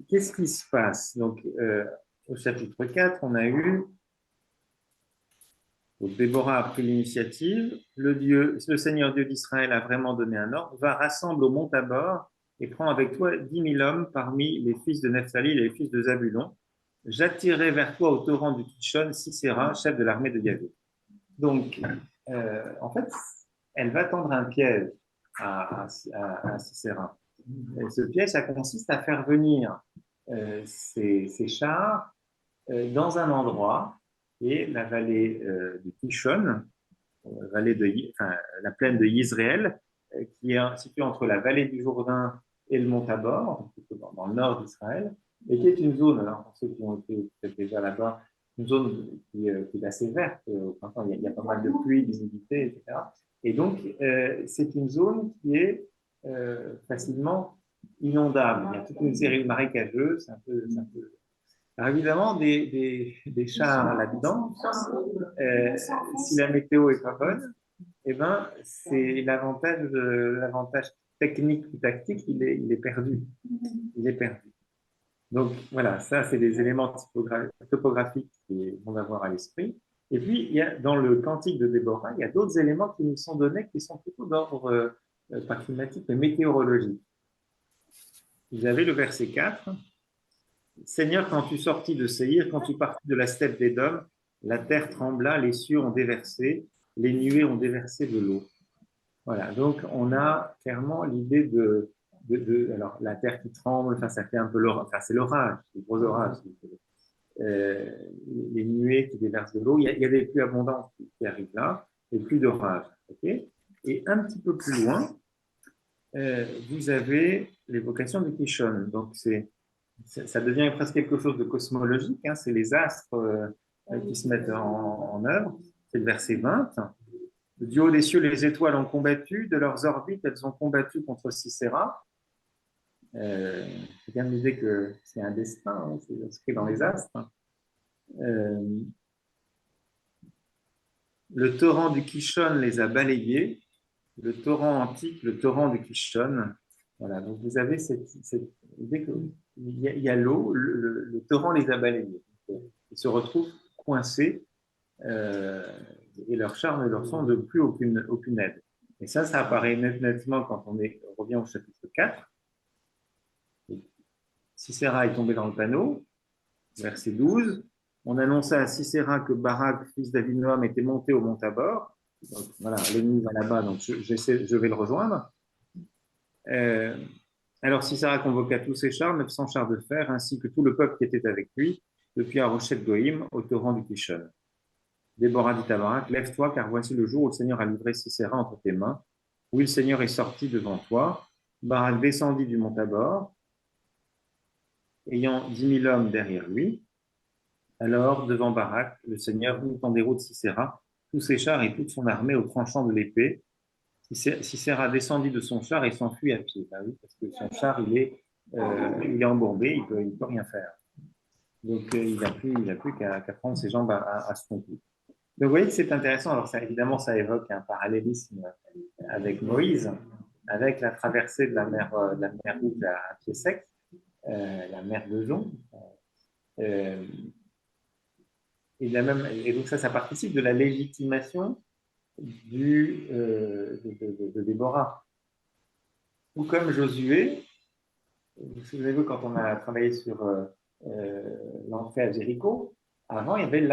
Qu'est-ce qui se passe? Donc, au chapitre 4, on a eu donc Déborah a pris l'initiative, le Seigneur Dieu d'Israël a vraiment donné un ordre, va rassembler au mont Tabor et prends avec toi 10 000 hommes parmi les fils de Nephtali et les fils de Zabulon. J'attirerai vers toi au torrent du Kishon Sisera, chef de l'armée de Yahvé. Donc, en fait, elle va tendre un piège à Sisera. Et ce piège, ça consiste à faire venir ces chars dans un endroit et la vallée de Kishon, la plaine de Yisraël, qui est située entre la vallée du Jourdain et le mont Tabor, dans le nord d'Israël, et qui est une zone, alors pour ceux qui ont été peut-être déjà là-bas, une zone qui est assez verte. Au printemps, il y a pas mal de pluie, d'humidité, etc. Et donc, c'est une zone qui est facilement inondable. Il y a toute une série de marécageux, c'est un peu. Alors évidemment, des chars là-dedans, si la météo est pas bonne, eh ben, c'est l'avantage technique ou tactique, il est perdu. Il est perdu. Donc voilà, ça c'est des éléments topographiques qu'on va avoir à l'esprit. Et puis, il y a, dans le cantique de Déborah, il y a d'autres éléments qui nous sont donnés qui sont plutôt d'ordre pas climatique, mais météorologique. Vous avez le verset 4. Seigneur, quand tu sortis de Séhir, quand tu partis de la steppe d'Édom, la terre trembla, les cieux ont déversé, les nuées ont déversé de l'eau. Voilà, donc on a clairement l'idée alors la terre qui tremble, enfin ça fait un peu l'orage, enfin c'est l'orage, c'est le gros orage. Les nuées qui déversent de l'eau, il y a des pluies abondantes qui arrivent là, des pluies d'orage. Okay, et un petit peu plus loin, vous avez l'évocation du Kishon. Donc ça devient presque quelque chose de cosmologique, hein, c'est les astres qui se mettent en œuvre. C'est le verset 20. Du haut des cieux, les étoiles ont combattu, de leurs orbites, elles ont combattu contre Sisera. C'est bien de dire que c'est un destin, hein, c'est inscrit dans les astres. Le torrent du Kishon les a balayés, le torrent antique, le torrent du Kishon. Voilà, donc vous avez cette idée qu'il y a l'eau, le torrent les a balayés. Ils se retrouvent coincés et leur char ne leur semble plus aucune aide. Et ça apparaît nettement quand on revient au chapitre 4. Sisera est tombé dans le panneau, verset 12. On annonça à Sisera que Barak, fils d'Avinoam, était monté au mont Tabor. Donc voilà, l'ennemi va là-bas, donc je vais le rejoindre. Alors Sisera convoqua tous ses chars, 900 chars de fer, ainsi que tout le peuple qui était avec lui, depuis Arochet Goïm au torrent du Kishon. Déborah dit à Barak, lève-toi, car voici le jour où le Seigneur a livré Sisera entre tes mains. Oui, le Seigneur est sorti devant toi. Barak descendit du mont Tabor, ayant 10 000 hommes derrière lui. Alors, devant Barak, le Seigneur mit en déroute Sisera, tous ses chars et toute son armée au tranchant de l'épée. Sisera descendit de son char et s'enfuit à pied. Ah oui, parce que son char, il est embourbé, il peut rien faire. Donc, il n'a plus qu'à prendre ses jambes à se tromper. Donc, vous voyez que c'est intéressant. Alors, évidemment, ça évoque un parallélisme avec Moïse, avec la traversée de la mer Rouge à pied sec, la mer de Jon. Et donc, ça participe de la légitimation de Déborah. Ou comme Josué, vous souvenez-vous, quand on a travaillé sur l'entrée à Jéricho, avant, il y avait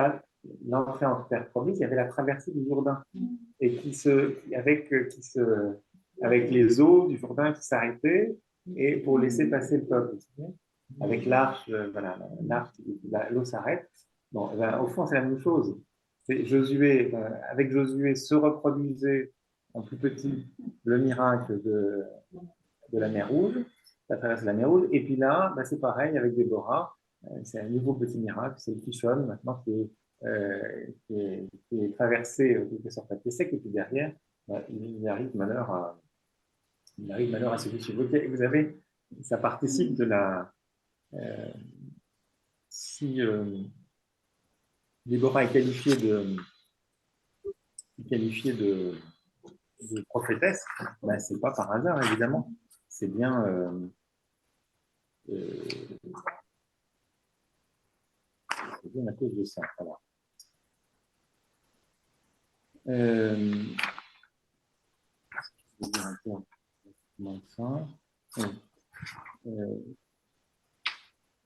l'entrée en terre promise, il y avait la traversée du Jourdain. Et avec les eaux du Jourdain qui s'arrêtaient et pour laisser passer le peuple. Avec l'arche, voilà, l'eau s'arrête. Bon, ben, au fond, c'est la même chose. Josué, avec Josué, se reproduisait en plus petit le miracle de la mer Rouge, la traversée de la mer Rouge. Et puis là, ben, c'est pareil avec Déborah. C'est un nouveau petit miracle, c'est le Kishon maintenant qui est traversé quelque sorte à pied sec. Et puis derrière, ben, il arrive malheur à celui-ci. Vous avez, ça participe de la. Si Déborah est qualifiée de prophétesse, ben, c'est pas par hasard, évidemment. C'est bien à cause de ça. Voilà. Je vais dire un peu ça.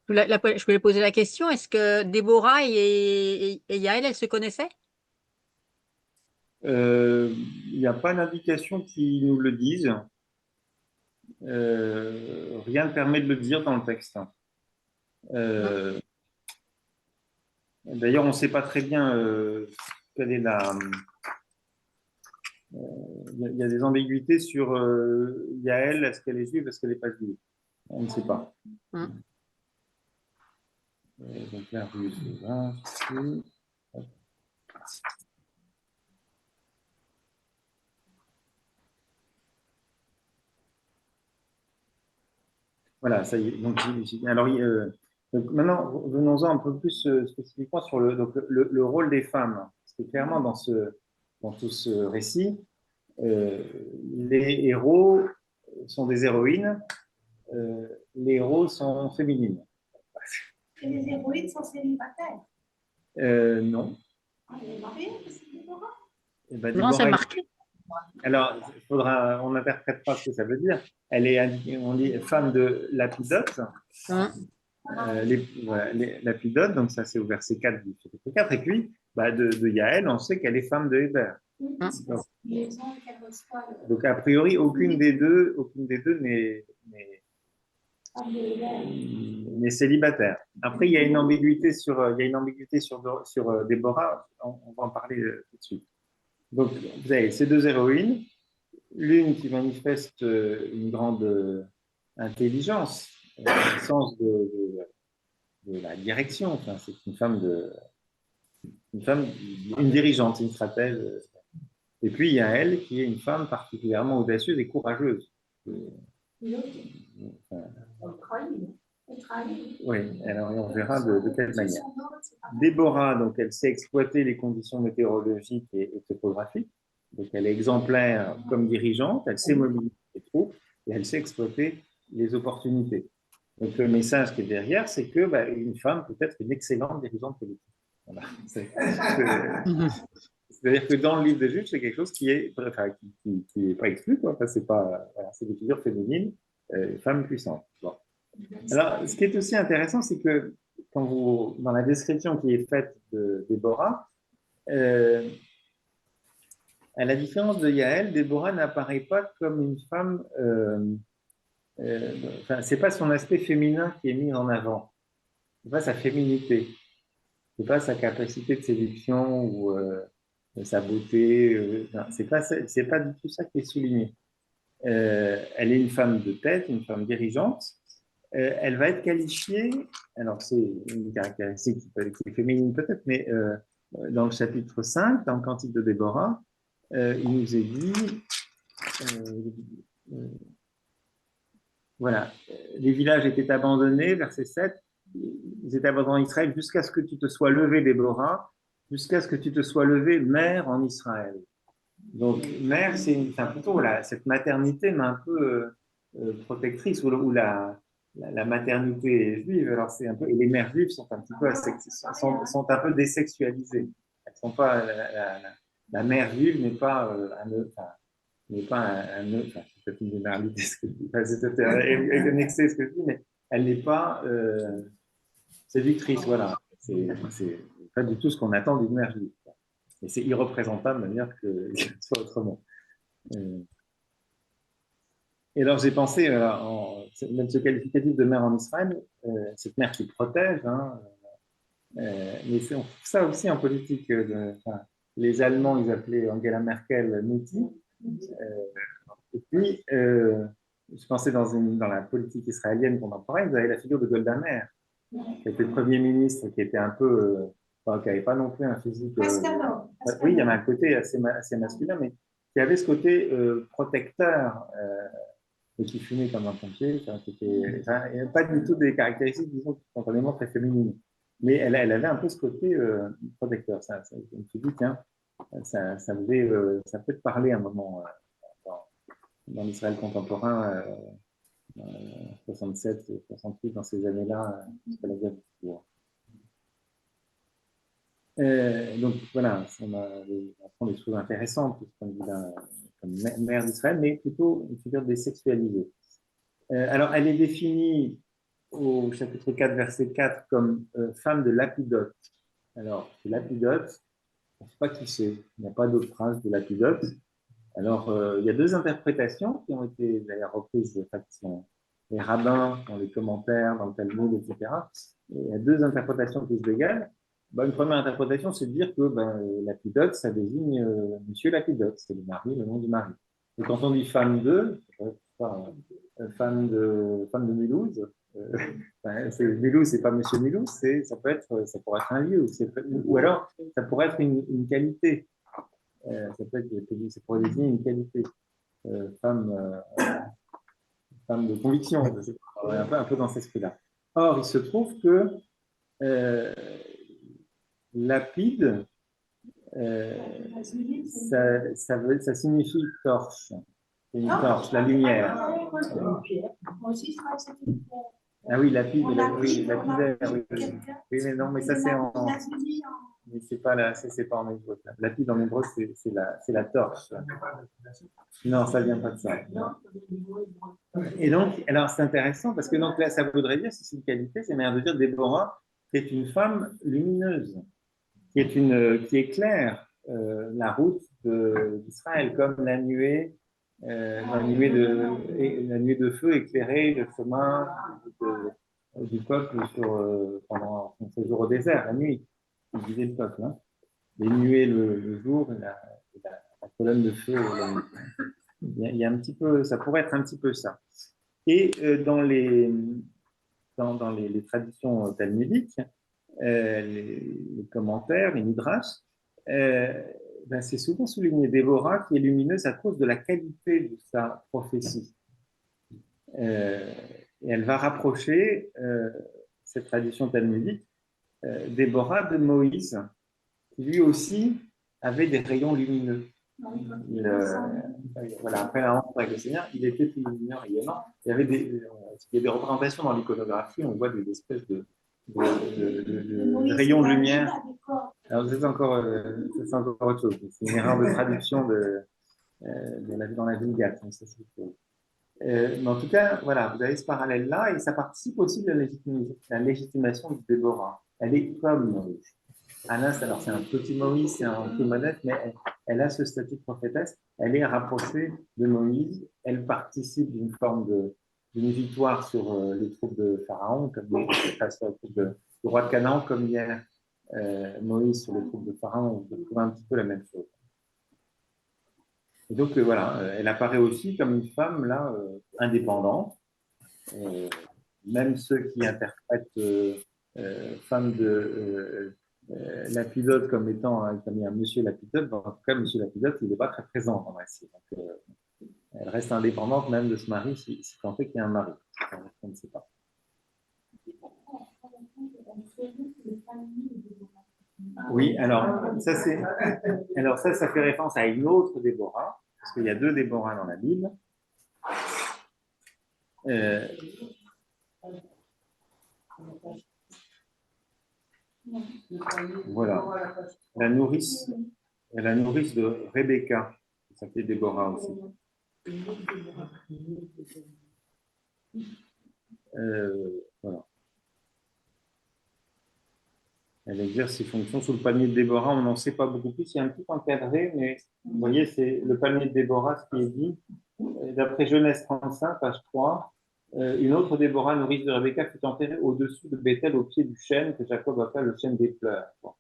Je voulais poser la question, est-ce que Déborah et Yaël, elles se connaissaient? Il n'y a pas d'indication qui nous le dise. Rien ne permet de le dire dans le texte. D'ailleurs, on ne sait pas très bien quelle est la. Il y a des ambiguïtés sur Yaël, est-ce qu'elle est juive, est-ce qu'elle n'est pas juive? On ne sait pas. Donc la rue, c'est là. Voilà, ça y est. Donc maintenant, venons-en un peu plus spécifiquement sur le rôle des femmes. Parce que clairement, dans tout ce récit, les héros sont des héroïnes, les héros sont féminines. Et les héroïnes sont célibataires. Non. Elle est mariée, c'est Déborah. Eh ben, Non, c'est Déborah, marqué. alors, on n'interprétera pas ce que ça veut dire. Elle est, on dit, femme de Lapidote. Hein. Voilà, Lapidote, donc ça c'est au verset 4 du chapitre 4. Et puis, de Yaël, on sait qu'elle est femme de Héber. Donc, a priori, aucune des deux n'est célibataire. Après, il y a une ambiguïté sur Déborah. On va en parler tout de suite. Donc, vous avez ces deux héroïnes, l'une qui manifeste une grande intelligence, sens de la direction. Enfin, c'est une dirigeante, une stratège. Et puis, il y a elle qui est une femme particulièrement audacieuse et courageuse. Oui, alors on verra de quelle manière. Déborah, donc, elle sait exploiter les conditions météorologiques et topographiques. Donc, elle est exemplaire comme dirigeante, elle sait mobiliser les troupes et elle sait exploiter les opportunités. Donc, le message qui est derrière, c'est que une femme peut être une excellente dirigeante politique. Voilà. C'est-à-dire que dans le livre de Juge, c'est quelque chose qui est pas exclu, quoi. Enfin, c'est des figures féminines, femmes puissantes. Bon. Alors, ce qui est aussi intéressant, c'est que dans la description qui est faite de Déborah, à la différence de Yaël, Déborah n'apparaît pas comme une femme. C'est pas son aspect féminin qui est mis en avant. C'est pas sa féminité. C'est pas sa capacité de séduction ou sa beauté. C'est pas du tout ça qui est souligné. Elle est une femme de tête, une femme dirigeante. Elle va être qualifiée. Alors c'est une caractéristique qui est féminine peut-être, mais dans le chapitre 5, dans le Cantique de Déborah, il nous est dit, voilà, les villages étaient abandonnés, verset 7, ils étaient abandonnés en Israël jusqu'à ce que tu te sois levé, Déborah, jusqu'à ce que tu te sois levé, mère en Israël. Donc, mère, c'est plutôt cette maternité, mais un peu protectrice, où la maternité est juive. Alors, c'est un peu, et les mères juives sont un petit peu, sont un peu désexualisées. Elles sont pas, la mère juive n'est pas n'est pas c'est peut-être une généralité, c'est un excès ce que je dis, mais elle n'est pas séductrice, voilà. C'est pas du tout ce qu'on attend d'une mère juive. Et c'est irreprésentable de manière que ce soit autrement. Et alors j'ai pensé, même ce qualificatif de mère en Israël, cette mère qui protège, mais on trouve ça aussi en politique. Les Allemands, ils appelaient Angela Merkel Mutti. Et puis, je pensais dans la politique israélienne contemporaine, vous avez la figure de Golda Meir, qui était Premier ministre, qui était un peu, qui n'avait pas non plus un physique. Oui, il y avait un côté assez masculin, mais qui avait ce côté protecteur, et qui fumait comme un pompier, il n'y a pas du tout des caractéristiques, disons, spontanément très féminines. Mais elle avait un peu ce côté protecteur. Je me suis dit, tiens, ça peut te parler à un moment dans l'Israël contemporain, 67, 68, dans ces années-là, jusqu'à la guerre du Kippour. Donc voilà, on apprend des choses intéressantes comme mère d'Israël, mais plutôt une figure désexualisée. Alors, elle est définie au chapitre 4, verset 4, comme femme de Lapidote. Alors, Lapidote, on ne sait pas qui c'est, il n'y a pas d'autre phrase de Lapidote. Alors, il y a deux interprétations qui ont été d'ailleurs reprises, les rabbins, dans les commentaires, dans le Talmud, etc. Et il y a deux interprétations qui se dégagent. Une première interprétation, c'est de dire que Lapidote, ça désigne Monsieur Lapidote, c'est le mari, le nom du mari. Et quand on dit femme de, femme de Mulhouse, Mulhouse, c'est pas Monsieur Mulhouse, ça pourrait être un lieu, ou alors ça pourrait être une qualité. Ça pourrait désigner une qualité. Femme de conviction, un peu dans cet esprit-là. Or, il se trouve que lapide, ça signifie torche. C'est une torche, la lumière. Moi aussi, je crois que c'était une pierre. Ah oui, lapide, On l'a pris, oui, on l'a lapidaire, pris oui. quelqu'un. Oui, mais non, mais ça c'est en. Il a dit Mais c'est pas là, c'est pas en hébreu. Ça. Lapide en hébreu, c'est la torche. Non, ça vient pas de ça. Et donc, alors c'est intéressant parce que donc là, ça voudrait dire, si c'est une qualité, c'est une manière de dire Déborah, qui est une femme lumineuse, qui éclaire la route d'Israël, comme la nuée la nuée de feu éclairait le chemin du peuple pendant son séjour au désert, la nuit, il disait le peuple. Hein. Les nuées le jour et la colonne de feu la nuit. Il y a un petit peu, ça pourrait être un petit peu ça. Et dans les traditions talmudiques, les commentaires, les midrash, ben c'est souvent souligné Déborah qui est lumineuse à cause de la qualité de sa prophétie. Et elle va rapprocher cette tradition talmudique Déborah de Moïse, qui lui aussi avait des rayons lumineux. Voilà, après la rencontre avec le Seigneur, il était plus lumineux, rayonnant. Il y a des représentations dans l'iconographie, on voit des espèces de rayons de lumière. Alors, c'est encore autre chose. C'est une erreur de traduction dans la Vulgate. Mais en tout cas, voilà, vous avez ce parallèle-là et ça participe aussi de la légitimation de Déborah. Elle est comme Moïse. Anna, alors c'est un petit Moïse, c'est un peu modeste, mais elle a ce statut de prophétesse. Elle est rapprochée de Moïse. Elle participe d'une d'une victoire sur les troupes de Pharaon, sur les troupes du roi de Canaan, comme hier Moïse sur les troupes de Pharaon. On trouve un petit peu la même chose. Et donc voilà, elle apparaît aussi comme une femme là indépendante. Même ceux qui interprètent femme de Lapidote comme étant comme un monsieur Lapidote, en tout cas monsieur Lapidote, il n'est pas très présent dans le récit. Donc, elle reste indépendante même de ce mari si tant est qu'il y a un mari. On ne sait pas. Oui, alors ça fait référence à une autre Déborah, parce qu'il y a deux Déborah dans la Bible. Voilà, la nourrice de Rebecca, qui s'appelait Déborah aussi. Voilà. Elle exerce ses fonctions sous le palmier de Déborah. On n'en sait pas beaucoup plus. Il y a un petit encadré, mais vous voyez, c'est le palmier de Déborah, ce qui est dit. D'après Genèse 35, page 3, une autre Déborah, nourrice de Rebecca, fut enterrée au-dessus de Bethel, au pied du chêne que Jacob appelle le chêne des pleurs. Bon.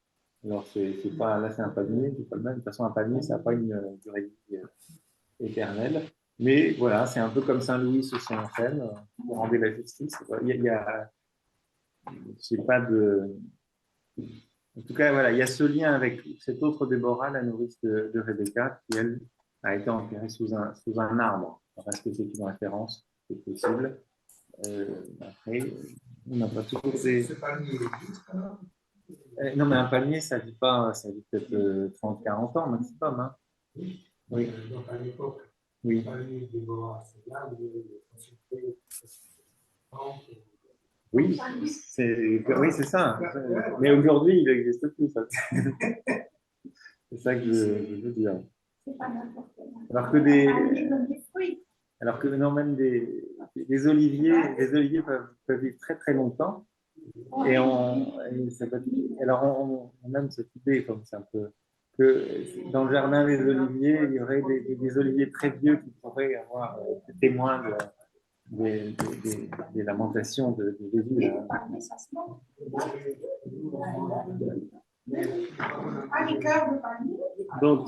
Alors, là, c'est un palmier, c'est pas le même. De toute façon, un palmier, ça n'a pas une durée éternelle. Mais voilà, c'est un peu comme Saint-Louis sous son chêne, pour rendre la justice. C'est pas de. En tout cas, voilà, il y a ce lien avec cette autre Déborah, la nourrice de Rebecca, qui, elle, a été enterrée sous un arbre. Est-ce que c'est une référence? C'est possible. Après, on n'a pas toujours des. Ce palmier existe quand même. Non, mais un palmier, ça vit peut-être 30, 40 ans maximum. Hein. Oui. Donc à l'époque, oui. Le palmier de Déborah, c'est là où il est consulté. Oui, c'est ça. Mais aujourd'hui, il n'existe plus. Ça. C'est ça que je veux dire. Alors que non, même des oliviers peuvent vivre très très longtemps. Et on aime cette idée, comme c'est un peu, que dans le jardin des oliviers, il y aurait des oliviers très vieux qui pourraient avoir des témoins des lamentations de Jésus. Donc,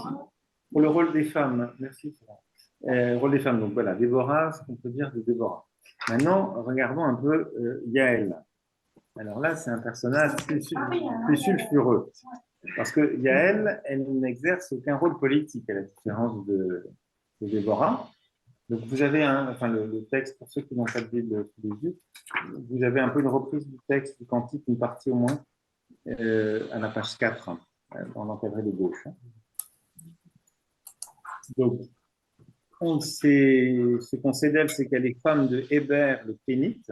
pour le rôle des femmes, merci. Rôle des femmes, donc voilà, Déborah, ce qu'on peut dire de Déborah. Maintenant, regardons un peu Yaël. Alors là, c'est un personnage plus sulfureux. Parce que Yaël, elle n'exerce aucun rôle politique, à la différence de Déborah. Donc vous avez le texte, pour ceux qui n'ont pas de Bible sous les yeux, vous avez un peu une reprise du texte du Cantique, une partie au moins, à la page 4, dans l'encadré de gauche. Donc, ce qu'on sait d'elle, c'est qu'elle est femme de Héber le Kénite.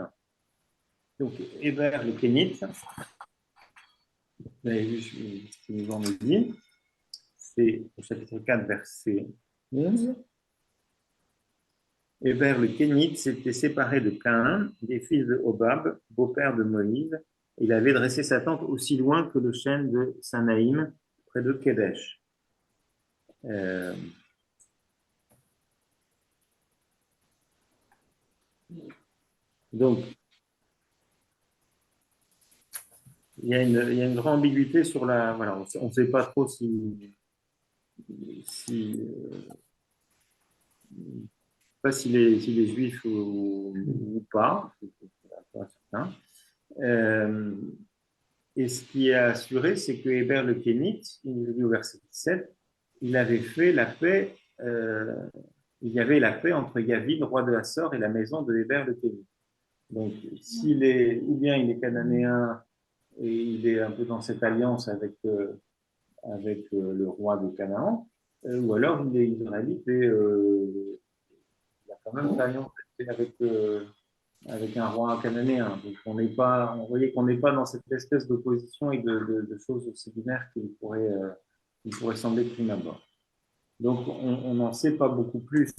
Donc, Héber le Kénite, vous avez vu ce qu'il nous en dit, c'est au chapitre 4, verset 11. Héber le Kénite s'était séparé de Caïn, des fils de Hobab, beau-père de Moïse. Il avait dressé sa tente aussi loin que le chêne de Sanaïm, près de Kédesh. Donc, il y a une grande ambiguïté sur la. Voilà, on ne sait pas trop pas s'il est juif ou pas. Pas certain. Et ce qui est assuré, c'est que Héber le Kénite, il nous dit au verset 17, il avait fait la paix. Il y avait la paix entre Yavid, roi de Hassor, et la maison de Héber le Kénite. Donc, ou bien il est cananéen et il est un peu dans cette alliance avec le roi de Canaan, ou alors il est israélite et il a quand même une alliance avec un roi cananéen. Donc, on voyait qu'on n'est pas dans cette espèce d'opposition et de choses aussi binaires qui pourraient sembler de prime abord. Donc, on n'en sait pas beaucoup plus.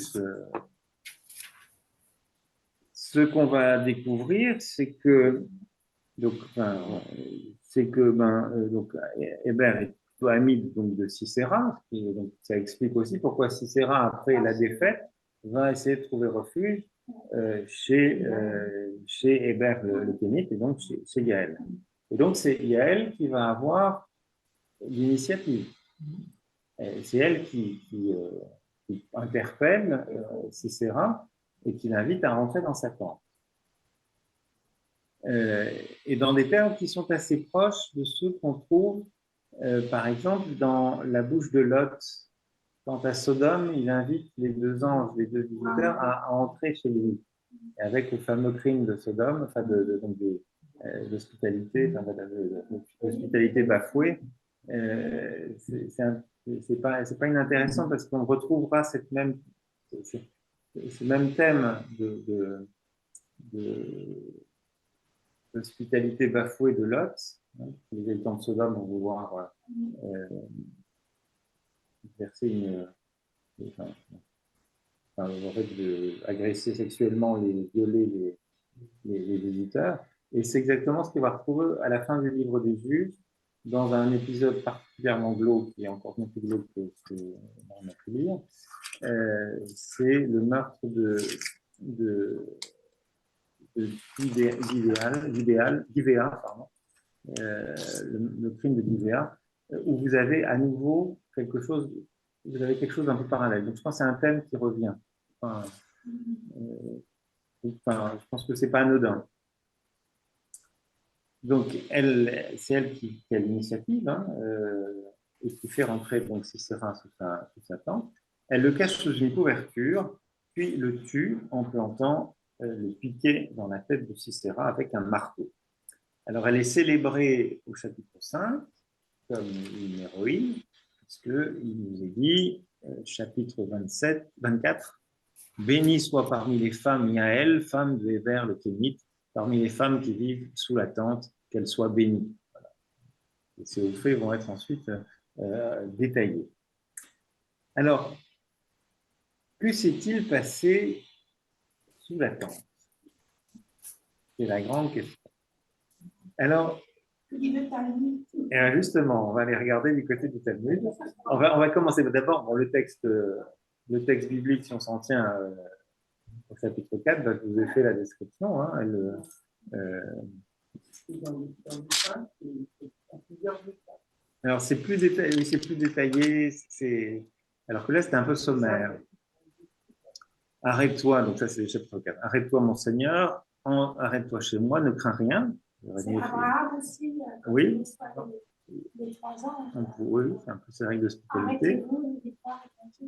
Ce qu'on va découvrir, c'est que Héber est plutôt ami donc, de Sisera, et donc ça explique aussi pourquoi Sisera, après la défaite, va essayer de trouver refuge chez Héber le Kénite, et donc chez Yaël. Et donc c'est Yaël qui va avoir l'initiative. C'est elle qui interpelle Sisera et qui l'invite à rentrer dans sa tente. Et dans des termes qui sont assez proches de ceux qu'on trouve, par exemple, dans la bouche de Lot. Quant à Sodome, il invite les deux anges, les deux visiteurs, à entrer chez lui. Et avec le fameux crime de Sodome, enfin d'hospitalité, d'hospitalité bafouée, c'est pas inintéressant parce qu'on retrouvera ce même thème d'hospitalité bafouée de Lot. Les habitants de Sodome vont vouloir exercer agresser sexuellement, violer les visiteurs. Et c'est exactement ce qu'on va retrouver à la fin du livre des Juges, dans un épisode particulièrement glauque, qui est encore plus glauque que ce qu'on a pu lire. C'est le meurtre d'Ivéa, le crime de Givéa, où vous avez à nouveau quelque chose d'un peu parallèle. Donc je pense que c'est un thème qui revient. Je pense que c'est pas anodin. Donc c'est elle qui a l'initiative et qui fait rentrer donc Sisera sous sa tente. Elle le cache sous une couverture, puis le tue en plantant le piquet dans la tête de Sisera avec un marteau. Alors elle est célébrée au chapitre 5 comme une héroïne, puisqu'il nous est dit, chapitre 24, « Béni soit parmi les femmes Yaël, femme de Héber le Kénite, parmi les femmes qui vivent sous la tente, qu'elle soit bénie. » Voilà. Et ces faits vont être ensuite détaillés. Alors, que s'est-il passé sous la tente? C'est la grande question. Alors, justement, on va aller regarder du côté du Talmud. On va commencer d'abord le texte biblique, si on s'en tient au chapitre 4, je vous ai fait la description. Alors, c'est plus détaillé, alors que là, c'était un peu sommaire. Arrête-toi, donc ça, c'est le chapitre 4. Arrête-toi, mon Seigneur, arrête-toi chez moi, ne crains rien. C'est Abraham aussi. Oui. Les 3 ans. Oui, c'est un peu sa règle d'hospitalité.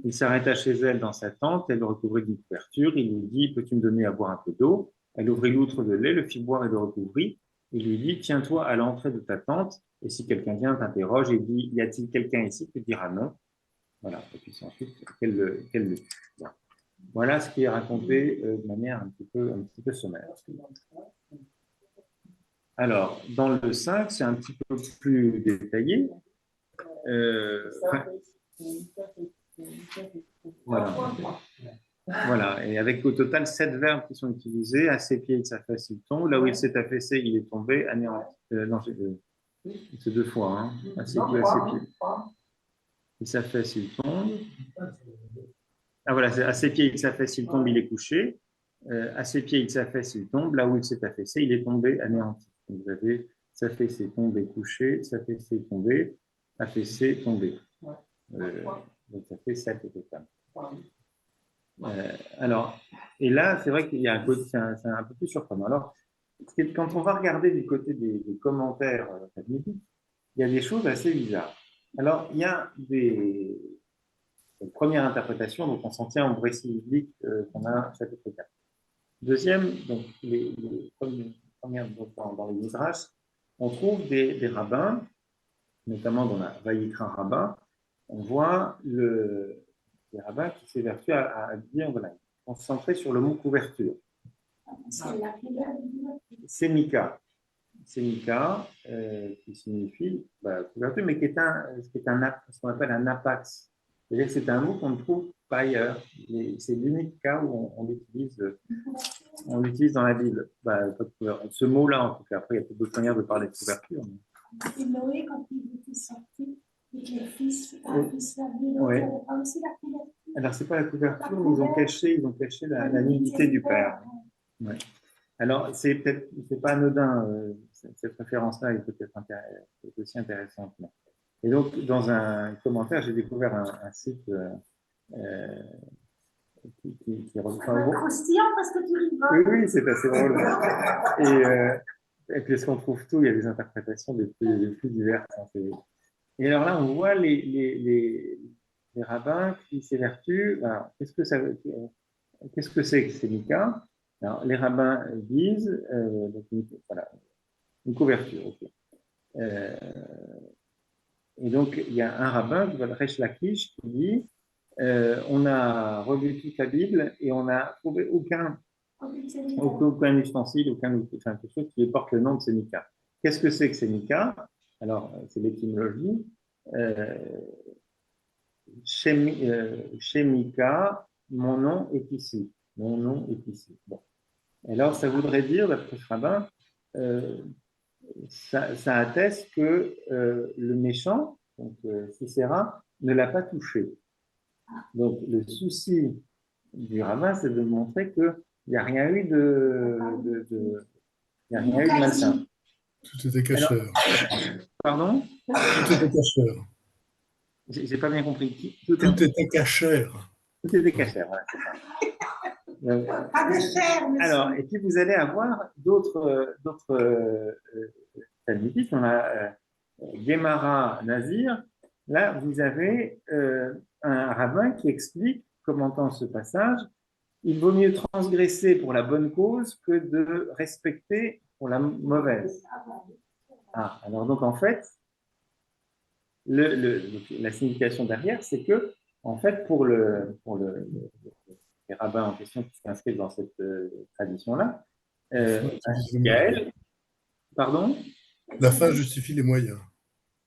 Il s'arrêta chez elle dans sa tente, elle le recouvrit d'une couverture, il lui dit, peux-tu me donner à boire un peu d'eau? Elle ouvrit l'outre de lait, le fit boire et le recouvrit. Il lui dit, tiens-toi à l'entrée de ta tente, et si quelqu'un vient t'interroge et dit, y a-t-il quelqu'un ici? Tu diras non. Voilà, et puis c'est ensuite qu'elle le tue. Voilà ce qui est raconté de manière un petit peu sommaire. Alors, dans le 5, c'est un petit peu plus détaillé. Enfin, voilà. Voilà, et avec au total 7 verbes qui sont utilisés. À ses pieds, il s'affaisse, il tombe. Là où il s'est affaissé, il est tombé, anéanti. Non, c'est 2 fois. Hein. À ses pieds. Il s'affaisse, il tombe. Ah voilà, à ses pieds, il s'affaisse, il tombe, il est couché. À ses pieds, il s'affaisse, il tombe. Là où il s'est affaissé, il est tombé, anéanti. Donc, vous avez s'affaissé, tombé, couché, s'affaisser, tomber, affaissé, tomber. Donc ça fait 7 au total. Alors, et là, c'est vrai qu'il y a un côté, c'est un peu plus surprenant. Alors, quand on va regarder du côté des commentaires talmudiques, il y a des choses assez bizarres. Alors, il y a des premières interprétations, donc on s'en tient au récit biblique qu'on a chapitre 4. Deuxième, donc les premières dans les Midrash, on trouve des rabbins, notamment dans la Vayikra Rabbin, on voit les rabbins qui s'évertuent à dire, voilà, concentrer sur le mot couverture. C'est Mika. C'est Mika, qui signifie couverture, mais qui est ce qu'on appelle un apax. C'est-à-dire que c'est un mot qu'on ne trouve pas ailleurs. C'est l'unique cas où on l'utilise dans la Bible. Ce mot-là, en tout cas. Après, il y a peut-être d'autres manières de parler de couverture. Et Noé, quand il était sorti, avec les fils, Oui. aussi la couverture. Alors, c'est pas la couverture, mais ils ont caché la nudité du père. Ouais. Alors, c'est pas anodin, cette référence-là est peut-être aussi intéressante. Et donc, dans un commentaire, j'ai découvert un site qui reprend. Croustillant parce que tu rigoles. Oui, c'est assez drôle. Et puisqu'on trouve tout, il y a des interprétations des plus diverses. Et alors là, on voit les rabbins qui s'évertuent. Qu'est-ce que c'est que ces Mika? Alors, les rabbins disent, voilà, une couverture. Okay. Et donc, il y a un rabbin, le Resh Lakish, qui dit on a relu toute la Bible et on n'a trouvé aucun ustensile, quelque chose qui porte le nom de Sémika. Qu'est-ce que c'est que Sémika? Alors, c'est l'étymologie. Shemika, mon nom est ici. Mon nom est ici. Bon. Alors, ça voudrait dire, d'après ce rabbin, ça atteste que le méchant, donc Sisera, ne l'a pas touché. Donc, le souci du rabbin, c'est de montrer qu'il n'y a rien eu de malsain. Tout était cachère. Pardon? Tout était cachère. J'ai pas bien compris. Tout était cachère. Tout était cachère, voilà, c'est ça. Pas de chair, monsieur. Alors, et puis vous allez avoir d'autres talmudiques. On a Gemara Nazir. Là, vous avez un rabbin qui explique, commentant ce passage, il vaut mieux transgresser pour la bonne cause que de respecter pour la mauvaise. Alors donc en fait, la signification derrière, c'est que en fait pour les rabbins en question qui s'inscrivent dans cette tradition-là, Yael, pardon? La fin justifie les moyens.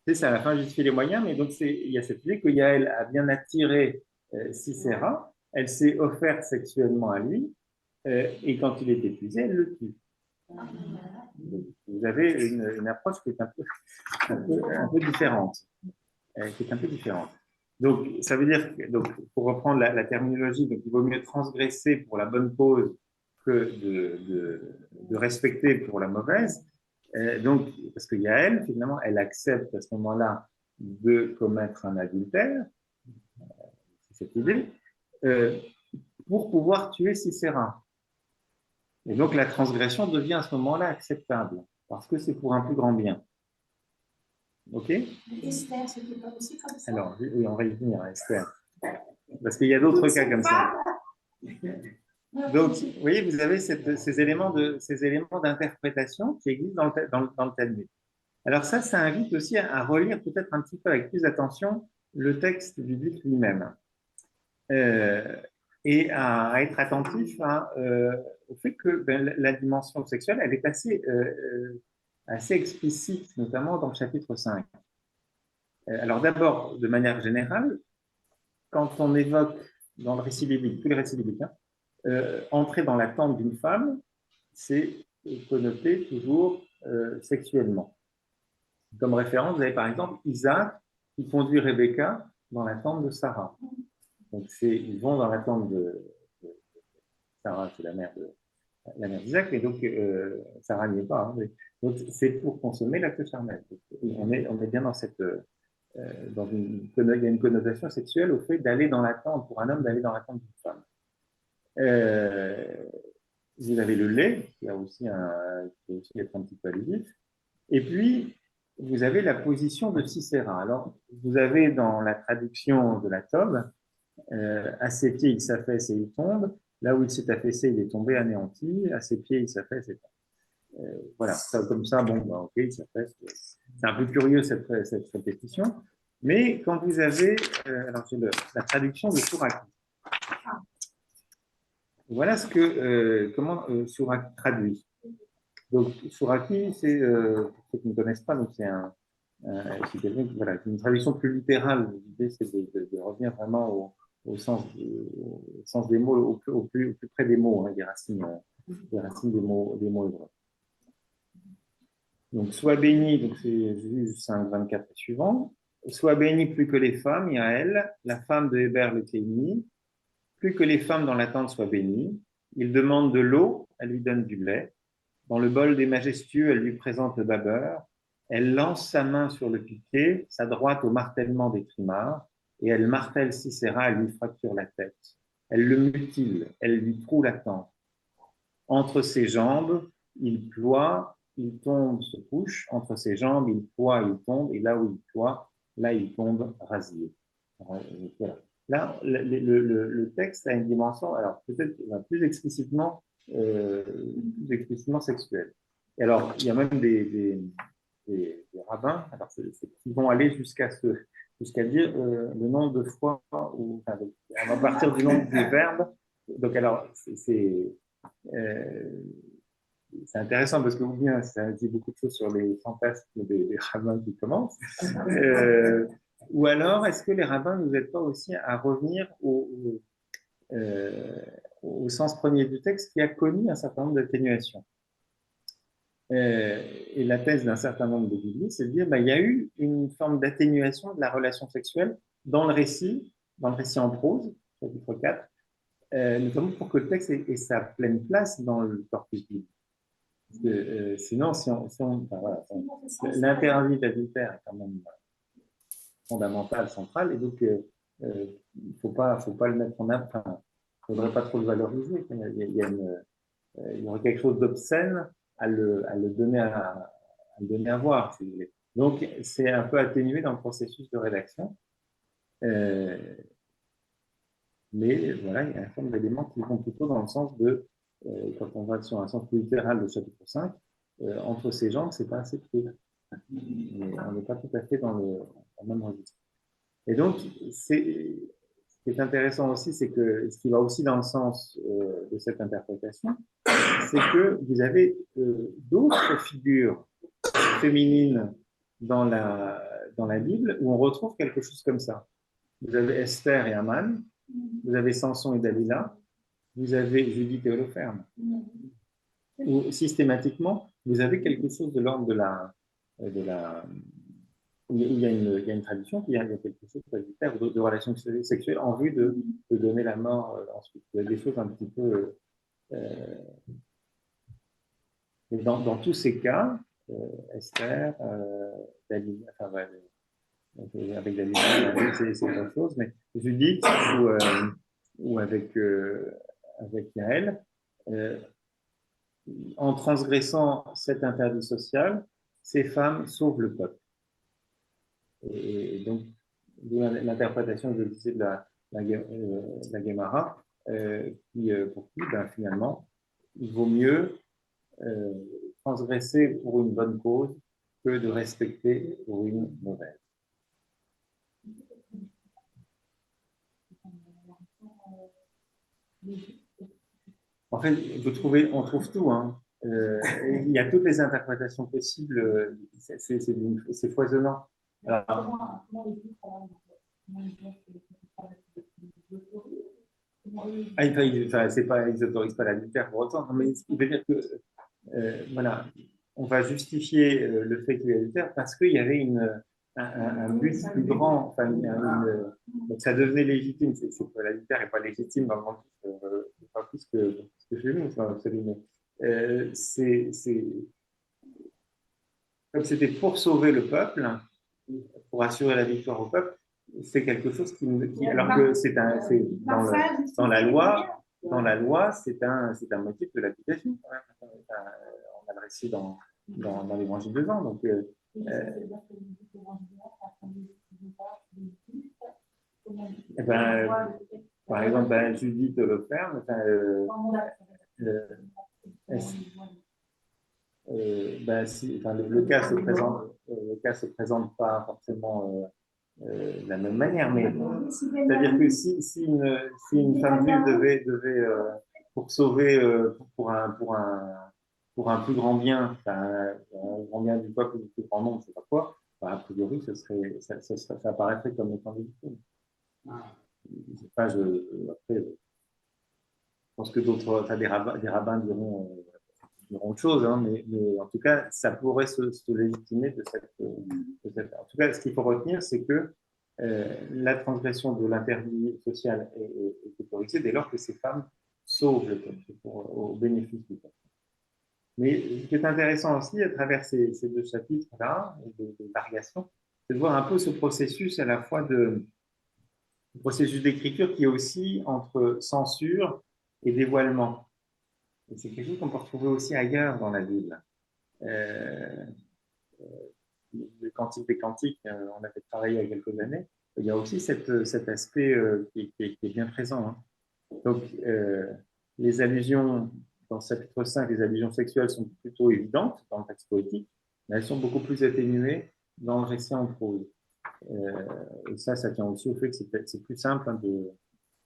C'est ça, la fin justifie les moyens, mais donc il y a cette idée que Yael a bien attiré Sisera, elle s'est offerte sexuellement à lui, et quand il est épuisé, elle le tue. Vous avez une approche qui est un peu différente. Donc, ça veut dire que, donc, pour reprendre la terminologie, donc, il vaut mieux transgresser pour la bonne cause que de respecter pour la mauvaise. Donc, parce que Yael, finalement, elle accepte à ce moment-là de commettre un adultère, c'est cette idée, pour pouvoir tuer Sisera. Et donc, la transgression devient à ce moment-là acceptable, parce que c'est pour un plus grand bien. OK? Esther, c'était pas aussi comme ça. Alors, oui, on va y venir, Esther. Parce qu'il y a d'autres cas comme ça. Donc, vous voyez, vous avez ces éléments d'interprétation qui existent dans le Talmud. Alors ça invite aussi à relire peut-être un petit peu avec plus d'attention le texte biblique lui-même. et à être attentif au fait que la dimension sexuelle, elle est assez explicite, notamment dans le chapitre 5. Alors d'abord, de manière générale, quand on évoque dans le récit biblique, tous les récits bibliques, entrer dans la tente d'une femme, c'est connoté toujours sexuellement. Comme référence, vous avez par exemple Isaac qui conduit Rebecca dans la tente de Sarah. Donc ils vont dans la tente de Sarah, c'est la mère d'Isaac, et donc Sarah n'y est pas. Hein, donc c'est pour consommer l'acte charnel. On est bien dans cette il y a une connotation sexuelle au fait d'aller dans la tente, pour un homme d'aller dans la tente d'une femme. Vous avez le lait, qui a aussi être un petit peu alludif. Et puis, vous avez la position de Sisera. Alors, vous avez dans la traduction de la Tob, à ses pieds il s'affaisse et il tombe. Là où il s'est affaissé, il est tombé anéanti. À ses pieds il s'affaisse et tombe. Voilà, comme ça, bon, bah, ok, il s'affaisse. C'est un peu curieux cette répétition. Mais quand vous avez, alors c'est la traduction de Souraki. Voilà ce que comment Souraki traduit. Donc Souraki, c'est pour ceux qui ne connaissent pas, donc c'est voilà, une traduction plus littérale. L'idée c'est de revenir vraiment au sens des mots, au plus près des mots, hein, des racines des mots hébreux. Donc sois béni, donc c'est Juge 5, 24 et suivant. Sois béni plus que les femmes, Yaël, la femme de Héber le Kéni, plus que les femmes dans la tente soient bénies. Il demande de l'eau, elle lui donne du lait. Dans le bol des majestueux, elle lui présente le babeur. Elle lance sa main sur le piquet, sa droite au martèlement des trimards, et elle martèle Sisera, elle lui fracture la tête. Elle le mutile, elle lui troue la tempe. Entre ses jambes, il ploie, il tombe, se couche. Entre ses jambes, il ploie, il tombe, et là où il ploie, là il tombe rasié. Voilà. Là, le texte a une dimension, alors peut-être plus explicitement sexuelle. Et alors, il y a même des rabbins alors qui vont aller jusqu'à dire le nombre de fois, à partir du nombre des verbes. Donc, alors, c'est intéressant parce que vous bien, ça dit beaucoup de choses sur les fantasmes des rabbins qui commencent. Ou alors, est-ce que les rabbins ne nous aident pas aussi à revenir au sens premier du texte qui a connu un certain nombre d'atténuations? Et la thèse d'un certain nombre de biblistes, c'est de dire il y a eu une forme d'atténuation de la relation sexuelle dans le récit en prose, chapitre 4, notamment pour que le texte ait sa pleine place dans le corpus biblique. Parce que, sinon, l'interdit d'adultère est quand même fondamental, central, et donc il ne faut pas le mettre en avant. Il ne faudrait pas trop le valoriser. Il y aurait quelque chose d'obscène à le donner à voir, si vous voulez. Donc, c'est un peu atténué dans le processus de rédaction. Mais voilà, il y a un certain nombre d'éléments qui vont plutôt dans le sens de, quand on va sur un sens plus littéral de chapitre 5, entre ces jambes, c'est pas assez clair. On n'est pas tout à fait dans le même registre. Et donc, ce qui est intéressant aussi, c'est que ce qui va aussi dans le sens de cette interprétation, c'est que vous avez d'autres figures féminines dans la Bible où on retrouve quelque chose comme ça. Vous avez Esther et Aman, vous avez Samson et Dalila, vous avez Judith et Holoferne. Où systématiquement, vous avez quelque chose de l'ordre il y a une tradition, il y a quelque chose de relations sexuelles en vue de donner la mort ensuite. Il y a des choses un petit peu... dans tous ces cas, Esther, Dalila, avec Dalila, c'est autre chose, mais Judith ou avec Yaël, en transgressant cet interdit social, ces femmes sauvent le peuple. Et donc, l'interprétation, je le disais, de la Guémara, pour qui, finalement, il vaut mieux transgresser pour une bonne cause que de respecter pour une mauvaise. En fait, on trouve tout. Hein. Il y a toutes les interprétations possibles. C'est foisonnant. Alors, c'est pas, ils n'autorisent pas l'adultère pour autant, mais il veut dire que voilà, on va justifier le fait qu'il y ait l'adultère parce qu'il y avait un but plus grand. Enfin, donc ça devenait légitime. L'adultère n'est pas légitime dans le monde, pas plus que chez nous. Enfin, comme c'était pour sauver le peuple, pour assurer la victoire au peuple, c'est quelque chose alors que dans la loi, c'est un motif de l'application. On a le récit dans l'évangile de Jean. Donc, par exemple, Judith le ferme. Le cas se présente pas forcément de la même manière, mais c'est-à-dire que si une femme juive devait pour sauver pour un plus grand bien, un grand bien du peuple, du plus grand nombre, je sais pas quoi, a priori ça apparaîtrait comme étant légitime. Après, je pense que des rabbins diront autre chose, hein, mais en tout cas, ça pourrait se légitimer de cette. En tout cas, ce qu'il faut retenir, c'est que la transgression de l'interdit social est autorisée dès lors que ces femmes sauvent le peuple au bénéfice du peuple. Mais ce qui est intéressant aussi, à travers ces deux chapitres-là, de variation, c'est de voir un peu ce processus à la fois processus d'écriture qui est aussi entre censure et dévoilement. Et c'est quelque chose qu'on peut retrouver aussi ailleurs dans la Bible. Le Cantique des Cantiques, on avait travaillé il y a quelques années, il y a aussi cet aspect qui est bien présent. Hein. Donc, les allusions, dans le chapitre 5, les allusions sexuelles sont plutôt évidentes dans le texte poétique, mais elles sont beaucoup plus atténuées dans le récit en prose. Et ça tient aussi au fait que c'est plus simple de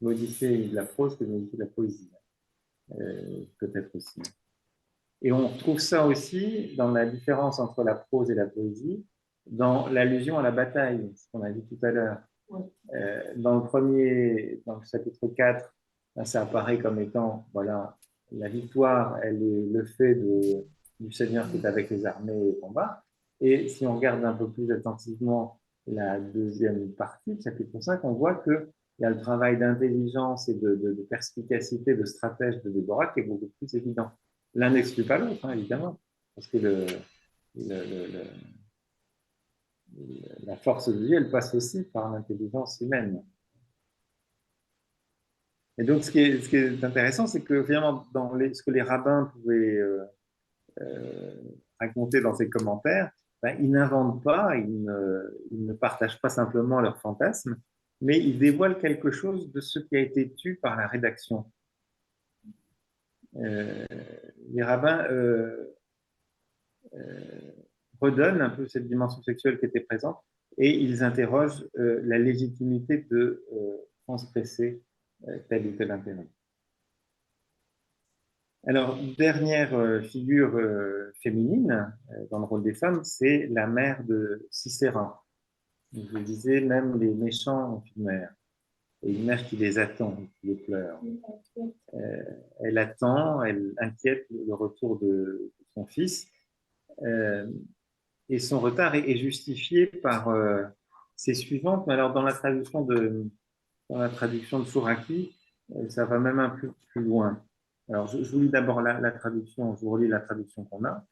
modifier la prose que de modifier la poésie. Peut-être aussi. Et on retrouve ça aussi dans la différence entre la prose et la poésie, dans l'allusion à la bataille, ce qu'on a dit tout à l'heure. Dans le chapitre 4, là, ça apparaît comme étant, voilà, la victoire, elle est le fait du Seigneur qui est avec les armées et combat. Et si on regarde un peu plus attentivement la deuxième partie, le chapitre 5, on voit que il y a le travail d'intelligence et de perspicacité, de stratège de Déborah qui est beaucoup plus évident. L'un n'exclut pas l'autre, hein, évidemment, parce que la force de Dieu, elle passe aussi par l'intelligence humaine. Et donc, ce qui est intéressant, c'est que finalement, dans ce que les rabbins pouvaient raconter dans ces commentaires, ils n'inventent pas, ils ne partagent pas simplement leurs fantasmes, mais ils dévoilent quelque chose de ce qui a été tu par la rédaction. Les rabbins redonnent un peu cette dimension sexuelle qui était présente et ils interrogent la légitimité de transgresser tel ou tel intérêt. Alors, dernière figure féminine dans le rôle des femmes, c'est la mère de Sisera. Je vous disais, même les méchants ont une mère. Et une mère qui les attend, qui les pleure. Elle attend, elle inquiète le retour de son fils. Et son retard est justifié par ses suivantes. Mais alors, dans la traduction de Souraki, ça va même un peu plus loin. Alors, je vous lis d'abord la traduction, je vous relis la traduction qu'on a.